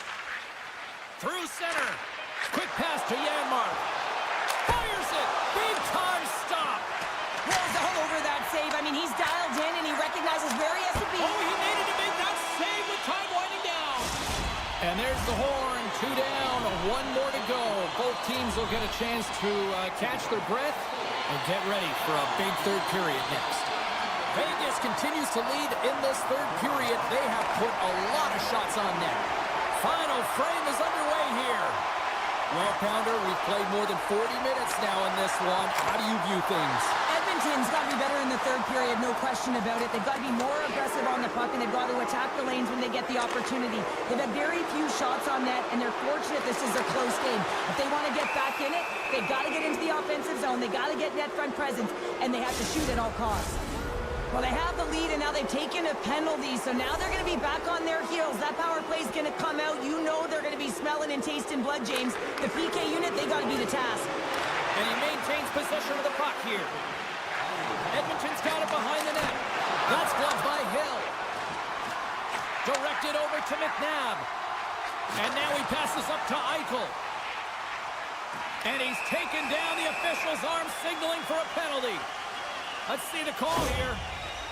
Speaker 4: Through center. Quick pass to Janmark. Fires it. Big time stop.
Speaker 2: Rolls all over that save. I mean, he's dialed in and he recognizes where he has to be.
Speaker 4: Oh, he needed to make that save with time winding down. And there's the horn. 2 down, 1 more to go. Both teams will get a chance to catch their breath and get ready for a big third period next. Vegas continues to lead in this third period. They have put a lot of shots on net. Final frame is underway here. Well, Pounder, we've played more than 40 minutes now in this one. How do you view things?
Speaker 2: Edmonton's got to be better in the third period, no question about it. They've got to be more aggressive on the puck, and they've got to attack the lanes when they get the opportunity. They've had very few shots on net, and they're fortunate this is a close game. If they want to get back in it, they've got to get into the offensive zone. They've got to get net front presence, and they have to shoot at all costs. Well, they have the lead, and now they've taken a penalty, so now they're going to be back on their heels. That power play is going to come out. You know they're going to be smelling and tasting blood, James. The PK unit, they got to be the task.
Speaker 4: And he maintains possession of the puck here. Edmonton's got it behind the net. That's gloved by Hill. Directed over to McNabb. And now he passes up to Eichel. And he's taken down the official's arm, signaling for a penalty. Let's see the call here.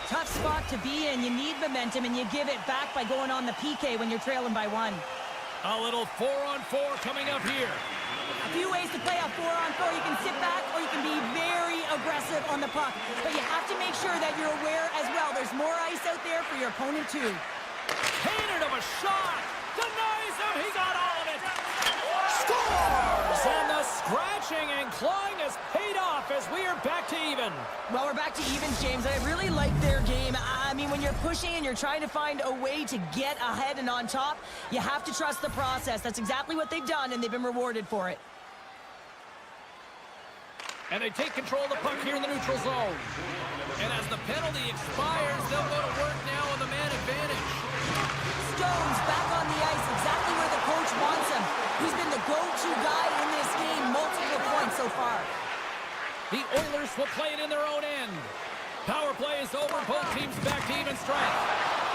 Speaker 2: Tough spot to be in. You need momentum, and you give it back by going on the PK when you're trailing by 1.
Speaker 4: A little 4-on-4 coming up here.
Speaker 2: A few ways to play a 4-on-4. You can sit back, or you can be very aggressive on the puck. But you have to make sure that you're aware as well. There's more ice out there for your opponent, too.
Speaker 4: Hated of a shot. Denies him. He got all of it. Scores! And the scratching and clawing has paid off as we are back to even.
Speaker 2: Well, we're back to evens, James. I really like their game. I mean, when you're pushing and you're trying to find a way to get ahead and on top, you have to trust the process. That's exactly what they've done, and they've been rewarded for it.
Speaker 4: And they take control of the puck here in the neutral zone. And as the penalty expires, they'll go to work now on the man advantage.
Speaker 2: Stones back on the ice, exactly where the coach wants him. He's been the go-to guy in this game, multiple points so far.
Speaker 4: The Oilers will play it in their own end. Power play is over. Both teams back to even strength.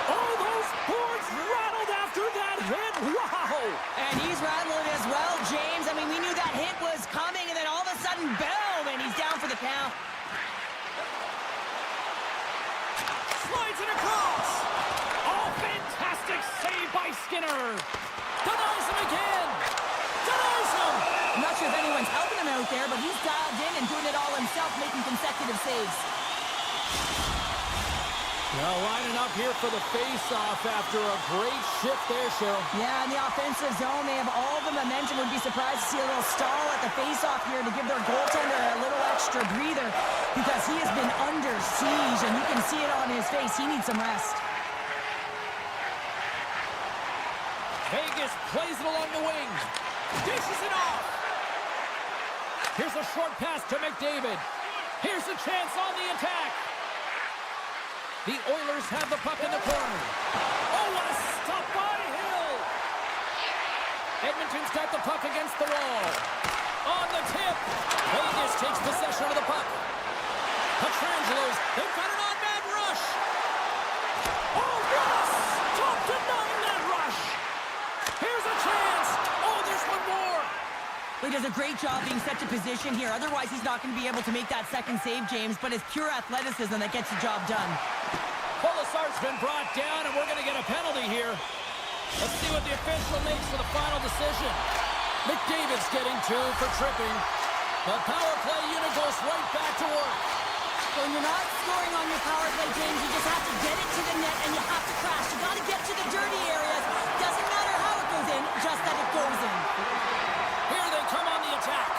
Speaker 4: Oh, those boards rattled after that hit. Wow!
Speaker 2: And he's rattling as well, James. I mean, we knew that hit was coming, and then all of a sudden, boom, and he's down for the count.
Speaker 4: Slides it across. Oh, fantastic save by Skinner. Denies him again. Denies him.
Speaker 2: I'm not sure if anyone's helping him out there, but he's dialed in and doing it all himself, making consecutive saves.
Speaker 4: Now lining up here for the face-off after a great shift there, Cheryl.
Speaker 2: Yeah, in the offensive zone, they have all the momentum. Would be surprised to see a little stall at the face-off here to give their goaltender a little extra breather because he has been under siege, and you can see it on his face. He needs some rest.
Speaker 4: Vegas plays it along the wing. Dishes it off. Here's a short pass to McDavid. Here's a chance on the attack. The Oilers have the puck in the corner. Oh, what a stop by Hill. Edmonton's got the puck against the wall. On the tip. Vegas takes possession of the puck. Petrangelo's. They've got an on-man rush. Oh, yes! Top denying that rush. Here's a chance. Oh, there's one more.
Speaker 2: He does a great job being set to position here. Otherwise, he's not going to be able to make that second save, James. But it's pure athleticism that gets the job done.
Speaker 4: Polisar's been brought down, and we're going to get a penalty here. Let's see what the official makes for the final decision. McDavid's getting 2 for tripping. The power play unit goes right back to work.
Speaker 2: When you're not scoring on your power play, James, you just have to get it to the net, and you have to crash. You got to get to the dirty areas. Doesn't matter how it goes in, just that it goes in.
Speaker 4: Here they come on the attack.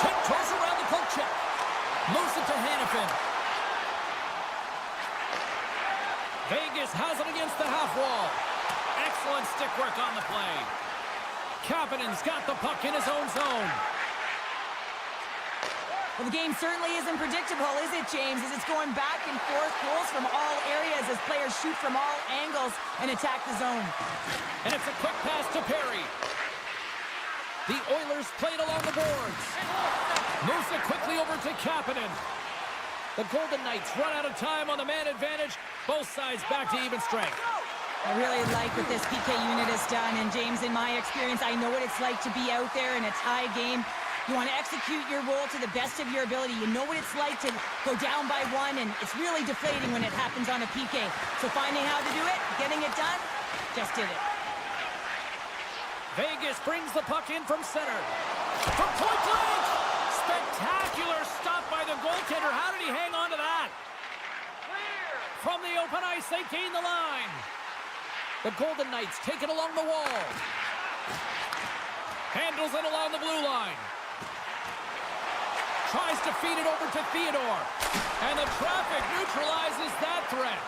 Speaker 4: Tiptoes around the poke check. Moves it to Hannafin. Vegas has it against the half wall. Excellent stick work on the play. Kapanen's got the puck in his own zone.
Speaker 2: Well, the game certainly isn't predictable, is it, James? As it's going back and forth, goals from all areas as players shoot from all angles and attack the zone.
Speaker 4: And it's a quick pass to Perry. The Oilers played along the boards. Moves it quickly over to Kapanen. The Golden Knights run out of time on the man advantage. Both sides back to even strength.
Speaker 2: I really like what this PK unit has done. And, James, in my experience, I know what it's like to be out there in a tie game. You want to execute your role to the best of your ability. You know what it's like to go down by 1, and it's really deflating when it happens on a PK. So finding how to do it, getting it done, just did it.
Speaker 4: Vegas brings the puck in from center. From point blank! Spectacular stop by the goaltender. goaltender. How did he hang on to that? From the open ice, they gain the line. The Golden Knights take it along the wall. Handles it along the blue line. Tries to feed it over to Theodore. And the traffic neutralizes that threat.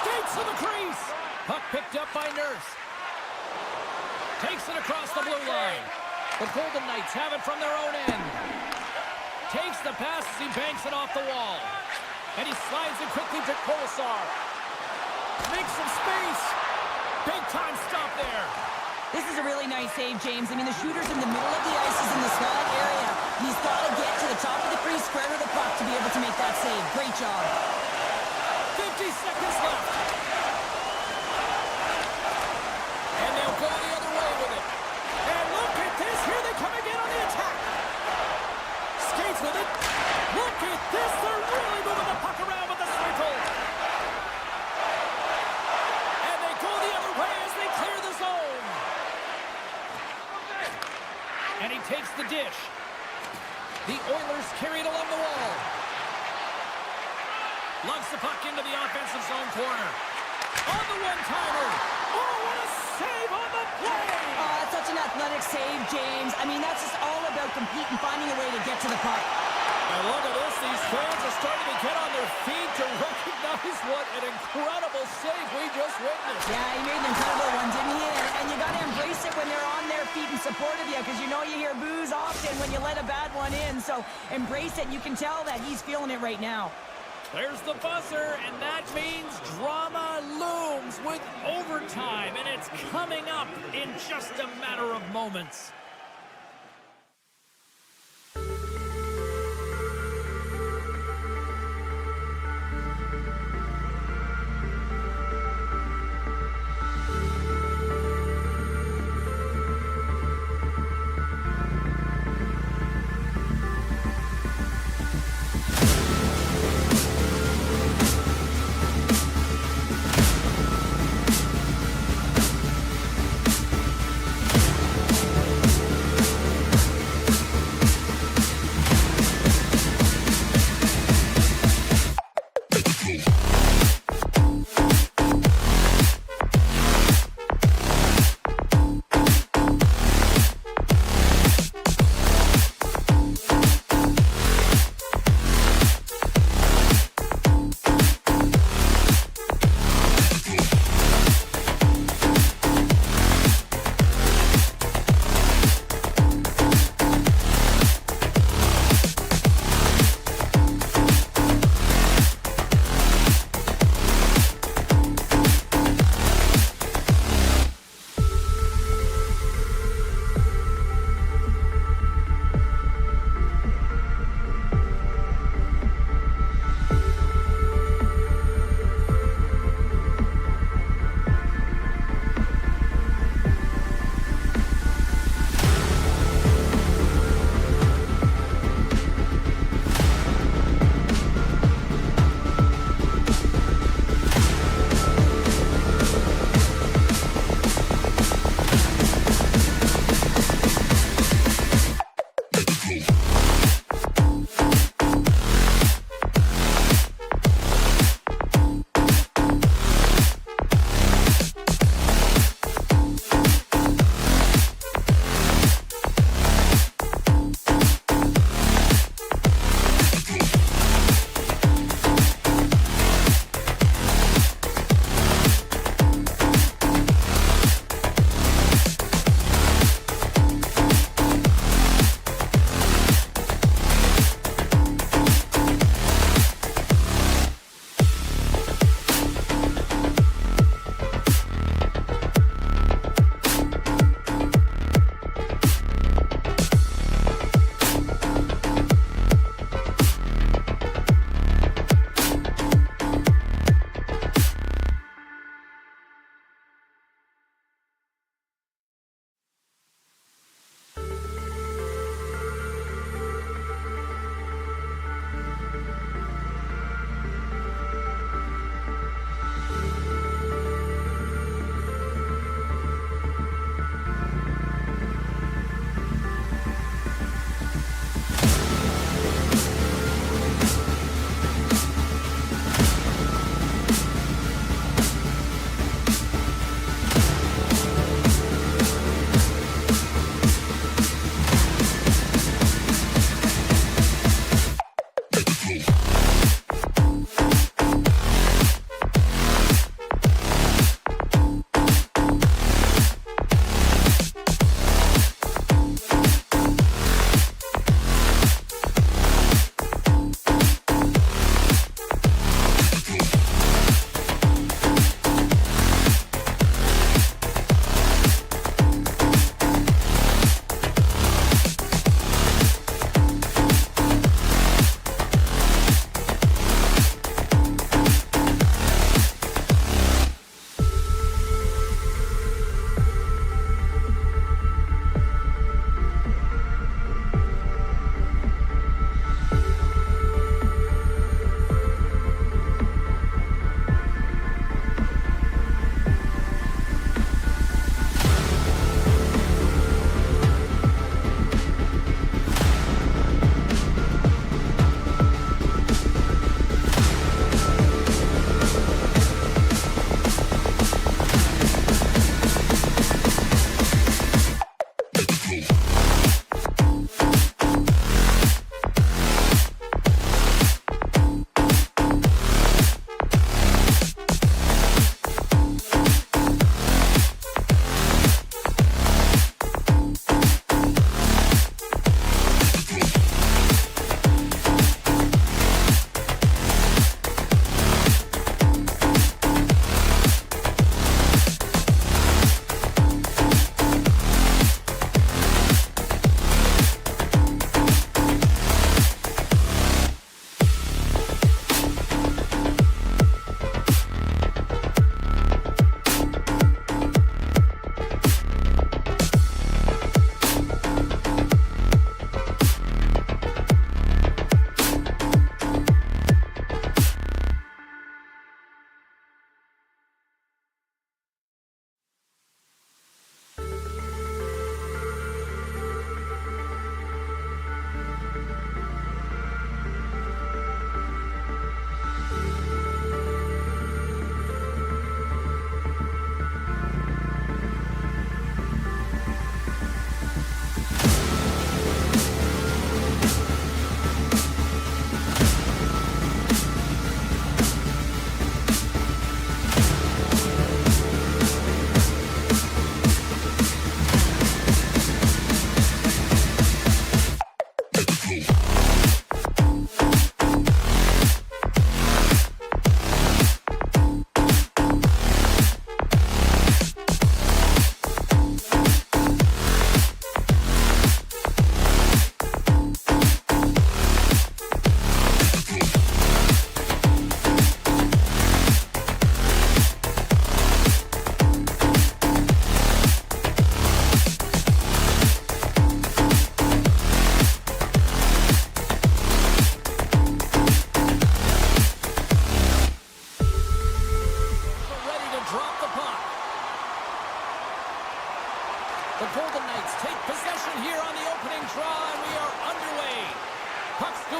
Speaker 4: Skates to the crease. Puck picked up by Nurse. Takes it across the blue line. The Golden Knights have it from their own end. Takes the pass as he banks it off the wall. And he slides it quickly to Kolesar. Makes some space. Big time stop there.
Speaker 2: This is a really nice save, James. I mean, the shooter's in the middle of the ice. He's in the slot area. He's got to get to the top of the crease, square to the puck to be able to make that save. Great job.
Speaker 4: 50 seconds left. And they'll go the other way with it. And look at this. Here they come again on the attack. Skates with it. Look at this. They're really moving the puck around with the circle. And they go the other way as they clear the zone. And he takes the dish. The Oilers carry it along the wall. Lugs the puck into the offensive zone corner. On the one-timer. Oh, what a save on the play!
Speaker 2: Oh, that's such an athletic save, James. I mean, that's just all about competing, finding a way to get to the puck.
Speaker 4: And look at this. These fans are starting to get on their feet to recognize what an incredible save we just witnessed.
Speaker 2: Yeah, he made an incredible one, didn't he? And you got to embrace it when they're on their feet in support of you, because you know you hear boos often when you let a bad one in. So embrace it. You can tell that he's feeling it right now.
Speaker 4: There's the buzzer, and that means drama looms with overtime, and it's coming up in just a matter of moments.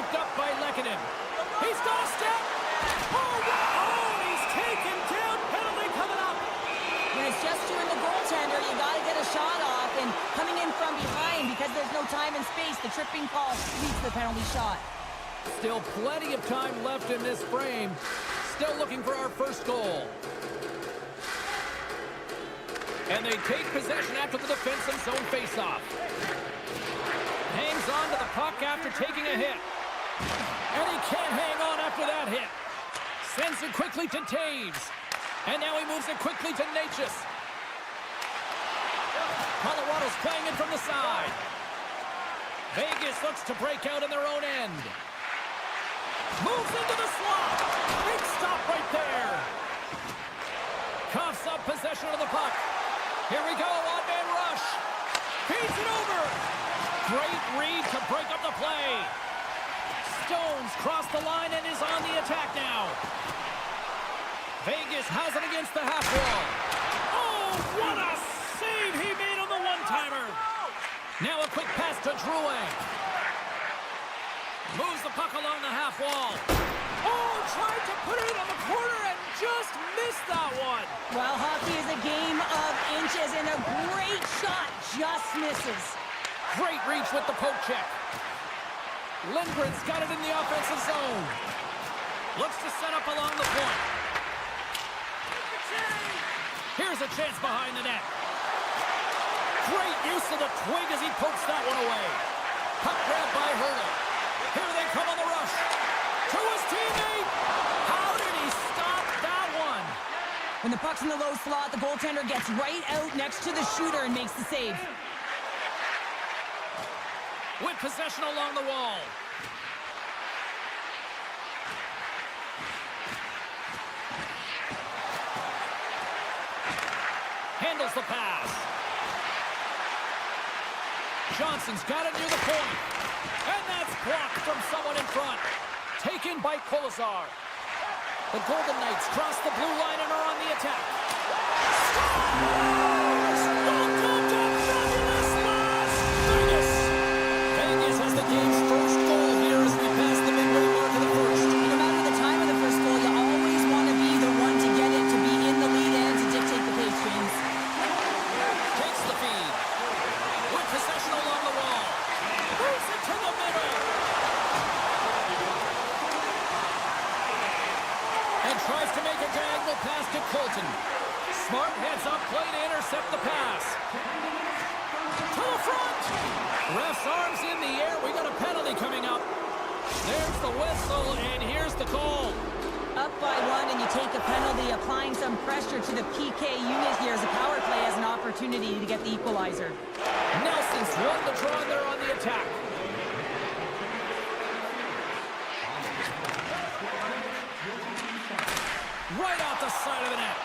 Speaker 4: scooped up by Lehkonen. He's got a step. He's taken down. Penalty coming up.
Speaker 2: When it's just you and the goaltender, you got to get a shot off. And coming in from behind, because there's no time and space, the tripping call leads the penalty shot.
Speaker 4: Still plenty of time left in this frame. Still looking for our first goal. And they take possession after the defensive zone faceoff. Hangs on to the puck after taking a hit. And he can't hang on after that hit. Sends it quickly to Taves. And now he moves it quickly to Natchez. Colorado's playing it from the side. Vegas looks to break out in their own end. Moves into the slot. Big stop right there. Coughs up possession of the puck. Here we go, one-man rush. Feeds it over. Great read to break up the play. Stones crossed the line and is on the attack now. Vegas has it against the half wall. Oh, what a save he made on the one-timer. Now a quick pass to Drouin. Moves the puck along the half wall. Oh, tried to put it on the corner and just missed that one.
Speaker 2: Well, hockey is a game of inches, and a great shot just misses.
Speaker 4: Great reach with the poke check. Lindgren's got it in the offensive zone. Looks to set up along the point. Here's a chance behind the net. Great use of the twig as he pokes that one away. Puck grab by Hurley. Here they come on the rush. To his teammate. How did he stop that one?
Speaker 2: When the puck's in the low slot, the goaltender gets right out next to the shooter and makes the save.
Speaker 4: With possession along the wall. Handles the pass. Johnson's got it near the point. And that's blocked from someone in front. Taken by Kolesar. The Golden Knights cross the blue line and are on the attack. Vegas has the game's first goal here as we pass the midway mark of the first.
Speaker 2: No matter the time of the first goal, you always want to be the one to get it, to be in the lead and to dictate the pace, James.
Speaker 4: Takes the feed. With possession along the wall. Moves it to the middle. And tries to make a diagonal pass to Colton. Smart heads up play to intercept the pass. To the front. Ref's arms in the air. We got a penalty coming up. There's the whistle, and here's the call.
Speaker 2: Up by one, and you take a penalty, applying some pressure to the PK unit here as the power play has an opportunity to get the equalizer.
Speaker 4: Nelson's won the draw, and they're on the attack. Right off the side of the net.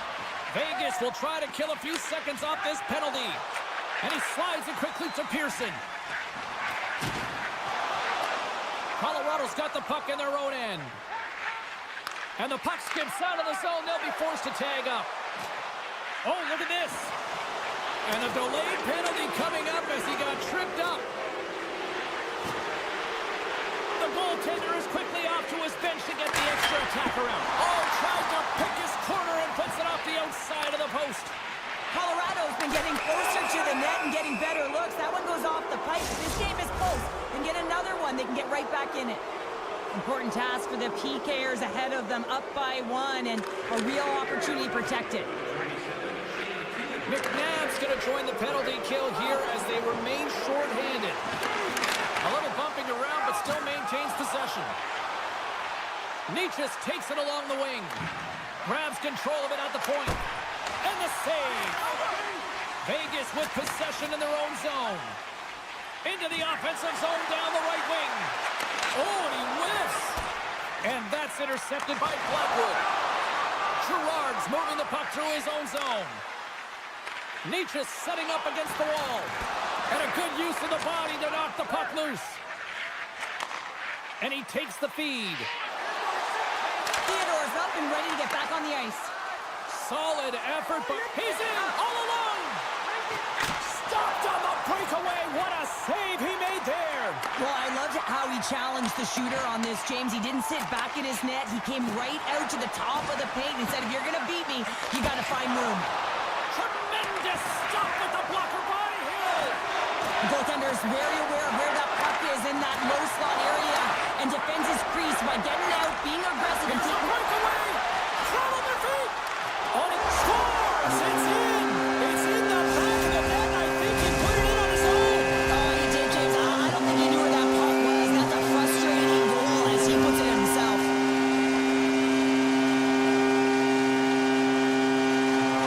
Speaker 4: Vegas will try to kill a few seconds off this penalty. And he slides it quickly to Pearson. Colorado's got the puck in their own end. And the puck skips out of the zone. They'll be forced to tag up. Oh, look at this. And a delayed penalty coming up as he got tripped up. The goaltender is quickly off to his bench to get the extra attacker out. Oh, tries to pick his corner and puts it off the outside of the post.
Speaker 2: Colorado's been getting closer to the net and getting better looks. That one goes off the pipe. If this game is close, then get another one. They can get right back in it. Important task for the PKers ahead of them, up by one, and a real opportunity protected.
Speaker 4: McNabb's going to join the penalty kill here as they remain short-handed. A little bumping around, but still maintains possession. Natchez takes it along the wing. Grabs control of it at the point. And the save. Vegas with possession in their own zone. Into the offensive zone down the right wing. Oh, and he whiffs. And that's intercepted by Blackwood. Girard's moving the puck through his own zone. Natchez setting up against the wall. And a good use of the body to knock the puck loose. And he takes the feed.
Speaker 2: Theodore's up and ready to get back on the ice.
Speaker 4: Solid effort, but he's in all alone. Stopped on the breakaway. What a save he made there.
Speaker 2: Well, I love loved how he challenged the shooter on this, James. He didn't sit back in his net. He came right out to the top of the paint and said, if you're going to beat me, you got to find room.
Speaker 4: Tremendous stop with the blocker by Hill.
Speaker 2: The goaltender is very aware of where that puck is in that low slot area and defends his crease by getting out, being aggressive, and
Speaker 4: Here's a
Speaker 2: taking...
Speaker 4: breakaway. Travel on their feet. On it scores. It's in. It's in the back of the net. I think he put it in on his own.
Speaker 2: Oh, he did, James. I don't think he knew where that puck was. That's a frustrating goal as he puts it in himself.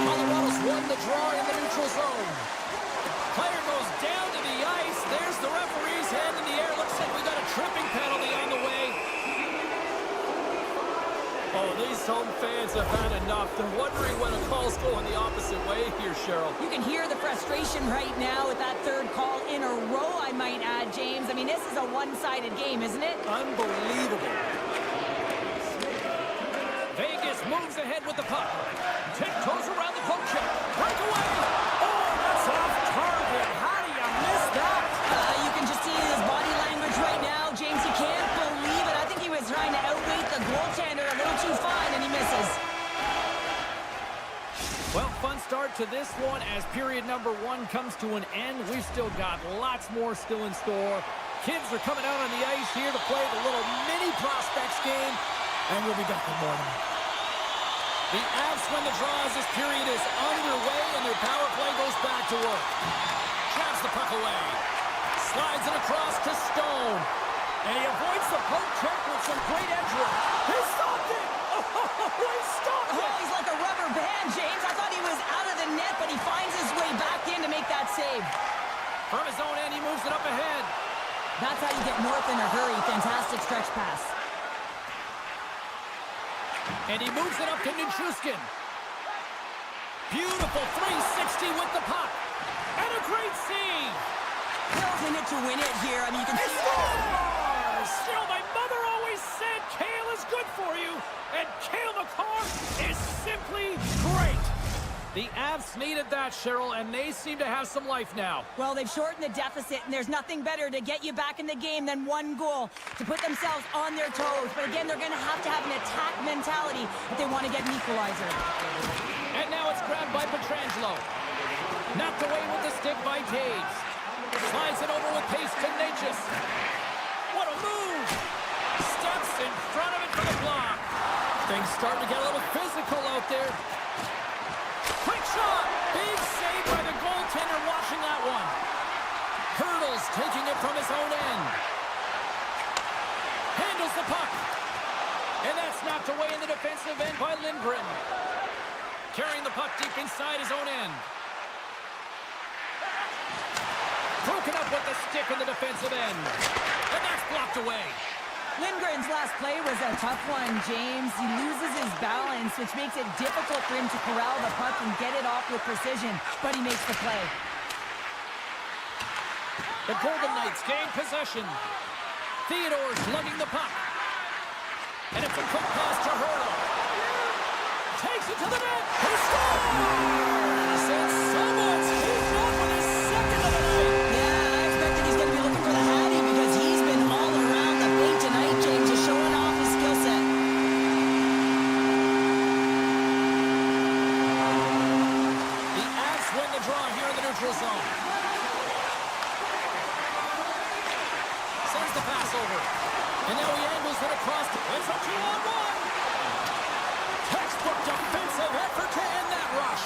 Speaker 4: Colorado's won the draw in the neutral zone. Player goes down to the ice. There's the referee's hand in the air. Looks like we got a tripping penalty on the way. Oh, these home fans have had enough. They're wondering when a call's going the opposite way here, Cheryl.
Speaker 2: You can hear the frustration right now with that third call in a row, I might add, James. I mean, this is a one-sided game, isn't it?
Speaker 4: Unbelievable. Vegas moves ahead with the puck. Tiptoes around the poke check. Breakaway. Oh, that's off target. How do you miss that?
Speaker 2: You can just see his body language right now, James. He can't believe it. I think he was trying to outweight the goaltender a little too fine, and he misses.
Speaker 4: Well, fun start to this one as period number 1 comes to an end. We've still got lots more still in store. Kids are coming out on the ice here to play the little mini prospects game, and we'll be back in the morning. The Avs win the draw as this period is underway, and their power play goes back to work. Jabs the puck away. Slides it across to Stone.
Speaker 1: And he avoids the poke check with some great edge work. He stopped it! Oh, he stopped
Speaker 2: Oh,
Speaker 1: it!
Speaker 2: he's like a rubber band, James. I thought he was out of the net, but he finds his way back in to make that save.
Speaker 4: From his own end, he moves it up ahead.
Speaker 2: That's how you get north in a hurry. Fantastic stretch pass.
Speaker 4: And he moves it up to Nichushkin. Beautiful 360 with the puck. And a great save.
Speaker 2: Hill's in it to win it here. I mean, you can see...
Speaker 4: Scores! You know, my mother always said kale is good for you, and Cale Makar is simply great. The Avs needed that, Cheryl, and they seem to have some life now.
Speaker 2: Well, they've shortened the deficit, and there's nothing better to get you back in the game than one goal to put themselves on their toes. But again, they're going to have an attack mentality if they want to get an equalizer.
Speaker 4: And now it's grabbed by Pietrangelo. Knocked away with the stick by Taves. Slides it over with pace to Natchez. What a move! Steps in front of it for the block. Things starting to get a little physical out there. Quick shot! Big save by the goaltender watching that one. Hurdles taking it from his own end. Handles the puck. And that's knocked away in the defensive end by Lindgren. Carrying the puck deep inside his own end. Broken up with the stick in the defensive end. And that's blocked away.
Speaker 2: Lindgren's last play was a tough one, James. He loses his balance, which makes it difficult for him to corral the puck and get it off with precision, but he makes the play.
Speaker 4: The Golden Knights gain possession. Theodore's lugging the puck. And it's a quick pass to Hurdle. Takes it to the net. He scores! And someone's keeping up with his second of the night.
Speaker 2: Yeah, I expected he's going to be looking for the Hattie because he's been all around the paint tonight, James, just showing off his skill set.
Speaker 4: The Avs win the draw here in the neutral zone. Sends the pass over. And now he angles it across. It's a 2-on-1. Textbook defensive effort to end that rush.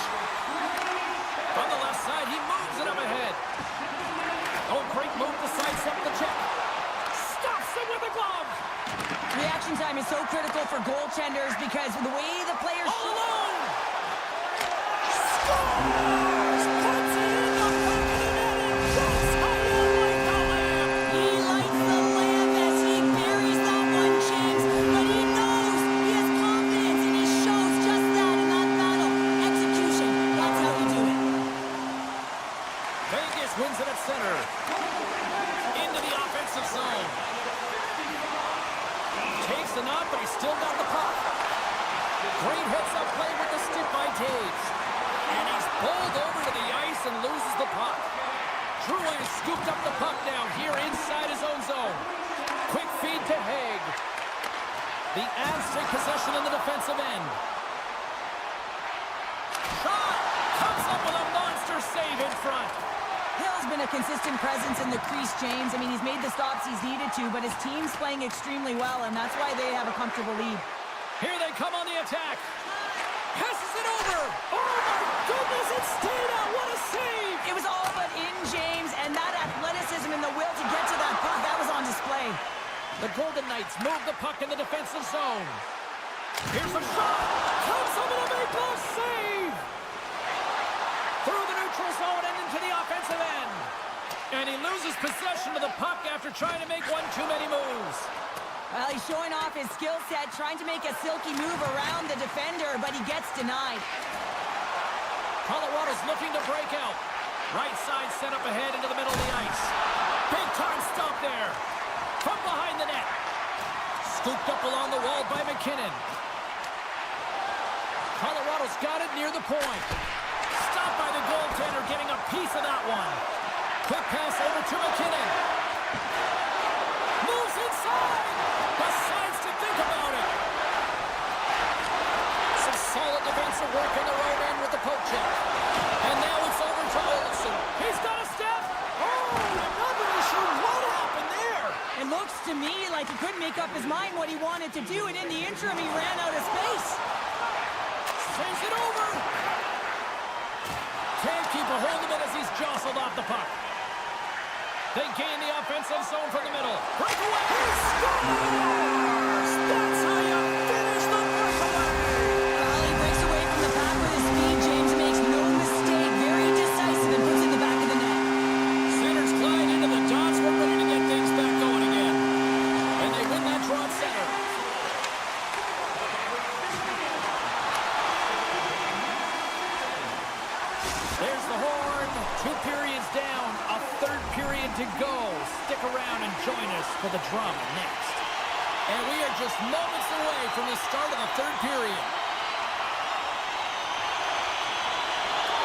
Speaker 4: From the left side, he moves it up ahead. Oh, great move to sidestep the check. Stops it with a glove.
Speaker 2: Reaction time is so critical for goaltenders because the way the players...
Speaker 4: All alone. Scores! Puts it in the back of the net, and that's how you light the lamp.
Speaker 2: He lights the lamp as he buries that one, James, but he knows he has confidence, and he shows just that in that battle. Execution, that's how you do it.
Speaker 4: Vegas wins it at center. Into the offensive zone. Takes the knock, but he's still got the puck. Great hits-up play with the stick by Taves. And he's pulled over to the ice and loses the puck. Drouin scooped up the puck now here inside his own zone. to Haig. The Avs take possession in the defensive end. Shot! Comes up with a monster save in front.
Speaker 2: Hill's been a consistent presence in the crease, James. I mean, he's made the stops he's needed to, but his team's playing extremely well, and that's why they have a comfortable lead.
Speaker 4: Here they come on the attack. Passes it over.
Speaker 1: Oh, my goodness, it stayed out. What a save!
Speaker 2: It was all but in, James, and that athleticism and the will to get to that puck, that was on display.
Speaker 4: The Golden Knights move the puck in the defensive zone. Here's a shot.
Speaker 1: Comes up with a make-off save!
Speaker 4: Through the neutral zone and into the offensive end. And he loses possession of the puck after trying to make one too many moves.
Speaker 2: Well, he's showing off his skill set, trying to make a silky move around the defender, but he gets denied.
Speaker 4: Colorado's looking to break out. Right side set up ahead into the middle of the ice. Big time stop there. From behind the net. Scooped up along the wall by McKinnon. Colorado's got it near the point. Stopped by the goaltender, getting a piece of that one. Quick pass over to McKinnon. Moves inside. Decides to think about it. Some solid defensive work in their own end with the poke check. And now it's over to Olsen. He's got a step.
Speaker 1: Oh, I'm not really sure what happened there.
Speaker 2: It looks to me like he couldn't make up his mind what he wanted to do, and in the interim, he ran out of space.
Speaker 4: Sends it over. Can't keep a hold of it as he's jostled off the puck. They gain the offensive zone from the middle. Breakaway!
Speaker 1: He scores! That's how you finish the breakaway!
Speaker 2: Well, he breaks away from the pack with his speed. James makes no mistake. Very decisive and puts it in the back of the net.
Speaker 4: Centers glide into the dots. We're ready to get things back going again. And they win that draw at center. There's the horn. 2 periods down. A third period to go. Stick around and join us for the drama next. And we are just moments away from the start of the third period.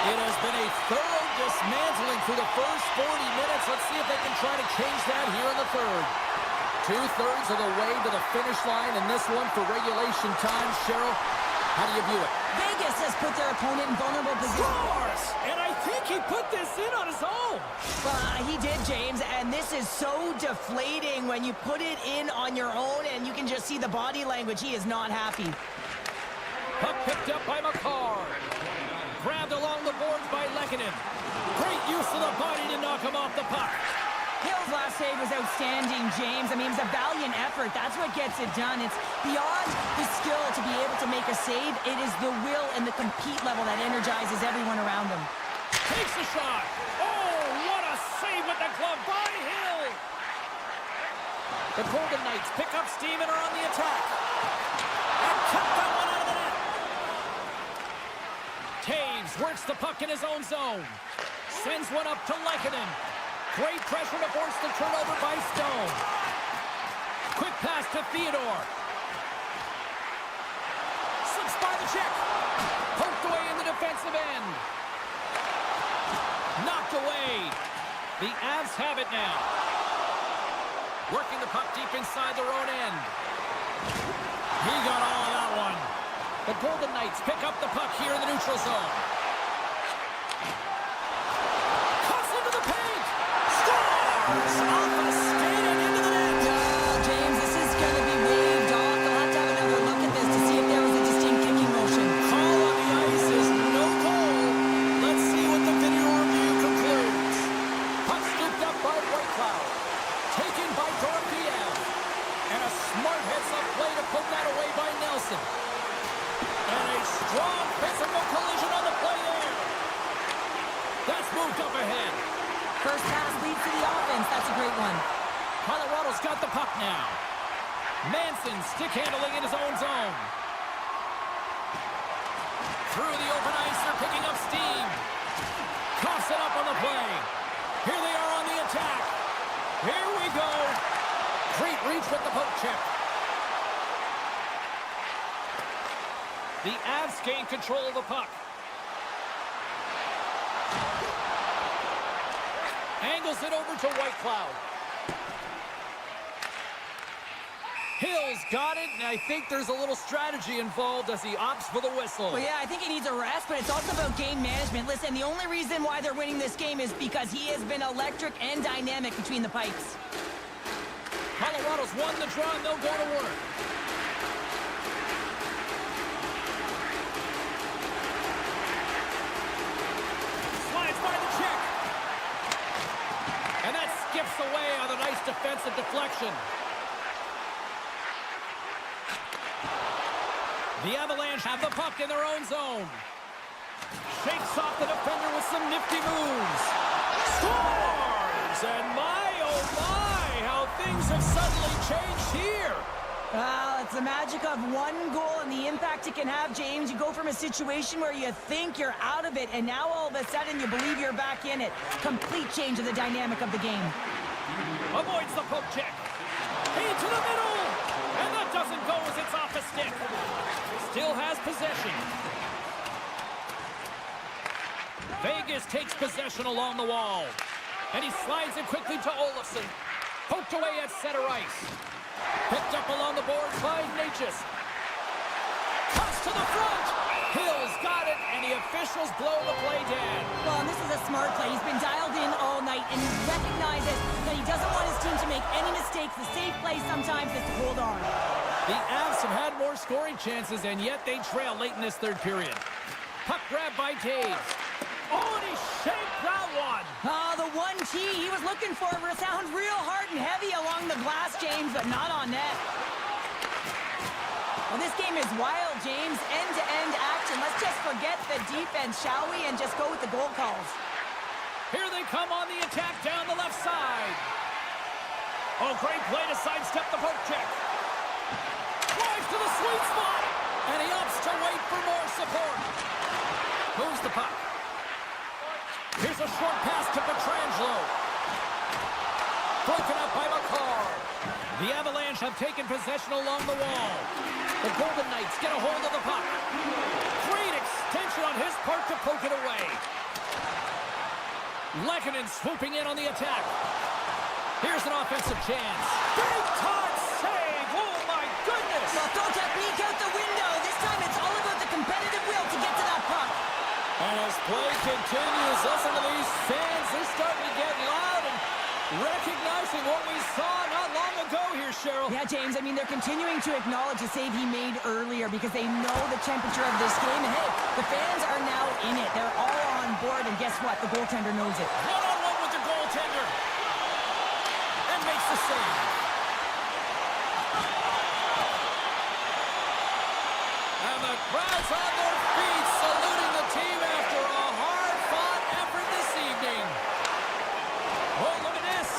Speaker 4: It has been a thorough dismantling through the first 40 minutes. Let's see if they can try to change that here in the third. 2/3 of the way to the finish line in this one for regulation time. Cheryl, how do you view it?
Speaker 2: Vegas has put their opponent in vulnerable position.
Speaker 1: Scores! And I think he put this in on his own.
Speaker 2: He did, James, and this is so deflating when you put it in on your own, and you can just see the body language. He is not happy.
Speaker 4: Puck picked up by McCarr. Grabbed along the boards by Lehkonen. Great use of the body to knock him off the puck.
Speaker 2: Hill's last save was outstanding, James. I mean, it's a valiant effort. That's what gets it done. It's beyond the skill to be able to make a save. It is the will and the compete level that energizes everyone around him.
Speaker 4: Takes the shot. Oh, what a save with the glove by Hill. The Golden Knights pick up steam and are on the attack. And cut that one out of the net. Taves works the puck in his own zone. Sends one up to Lehkonen. Great pressure to force the turnover by Stone. Quick pass to Theodore. Slips by the check. Poked away in the defensive end. Knocked away. The Avs have it now. Working the puck deep inside their own end. He got all of that one. The Golden Knights pick up the puck here in the neutral zone. Cuts into the paint. Scores! Off a skate and into the net.
Speaker 2: James, this is going to be waved off. They'll have to have another look at this to see if there was a distinct kicking motion.
Speaker 4: Call on the ice is no goal. Let's see what the video review concludes. Puck scooped up by Whitecloud. Taken by Dorofiev. And a smart heads-up play to put that away by Nelson. And a strong physical collision on the play there. That's moved up ahead.
Speaker 2: First pass leads to the offense. That's a great one.
Speaker 4: Colorado's got the puck now. Manson stick handling in his own zone. Through the open ice, they're picking up steam. Coughs it up on the play. Here they are on the attack. Here we go. Great reach with the poke check. The Avs gain control of the puck. Angles it over to Whitecloud. Hill's got it, and I think there's a little strategy involved as he opts for the whistle.
Speaker 2: Well, yeah, I think he needs a rest, but it's also about game management. Listen, the only reason why they're winning this game is because he has been electric and dynamic between the pipes.
Speaker 4: Colorado's won the draw, and they'll go to work. Slides by the check. And that skips away on a nice defensive deflection. The Avalanche have the puck in their own zone. Shakes off the defender with some nifty moves. Scores! And my, oh my, how things have suddenly changed here.
Speaker 2: Well, it's the magic of one goal and the impact it can have, James. You go from a situation where you think you're out of it, and now all of a sudden you believe you're back in it. Complete change of the dynamic of the game.
Speaker 4: Avoids the poke check. Into the middle! And that doesn't go as it's off the stick. Still has possession. Vegas takes possession along the wall. And he slides it quickly to Olofsson. Poked away at center ice. Picked up along the boards by Natchez. Cuts to the front. Hill's got it, and the officials blow the play dead.
Speaker 2: Well, and this is a smart play. He's been dialed in all night, and he recognizes that he doesn't want his team to make any mistakes. The safe play sometimes is to hold on.
Speaker 4: The Avs have had more scoring chances, and yet they trail late in this third period. Puck grab by Taves. Oh, and he shaped that one.
Speaker 2: The 1T he was looking for sounds real hard and heavy along the glass, James, but not on net. Well, this game is wild, James. End-to-end action. Let's just forget the defense, shall we, and just go with the goal calls.
Speaker 4: Here they come on the attack down the left side. Oh, great play to sidestep the poke check. Drives to the sweet spot, and he opts to wait for more support. Moves the puck. Here's a short pass to Pietrangelo. Broken up by McCarr. The Avalanche have taken possession along the wall. The Golden Knights get a hold of the puck. Great extension on his part to poke it away. Lehkonen swooping in on the attack. Here's an offensive chance. Big time save! Oh my goodness!
Speaker 2: Well, throw technique out the window. This time it's all about the competitive will to get to that puck.
Speaker 4: And as play continues, listen to these fans. They're starting to get loud and recognizing what we saw not long ago here, Cheryl.
Speaker 2: Yeah, James, I mean, they're continuing to acknowledge the save he made earlier because they know the temperature of this game. And hey, the fans are now in it. They're all on board, and guess what? The goaltender knows it.
Speaker 4: One-on-one with the goaltender. And makes the save. And the crowd's on their feet, saluting the team after a hard-fought effort this evening. Oh, look at this.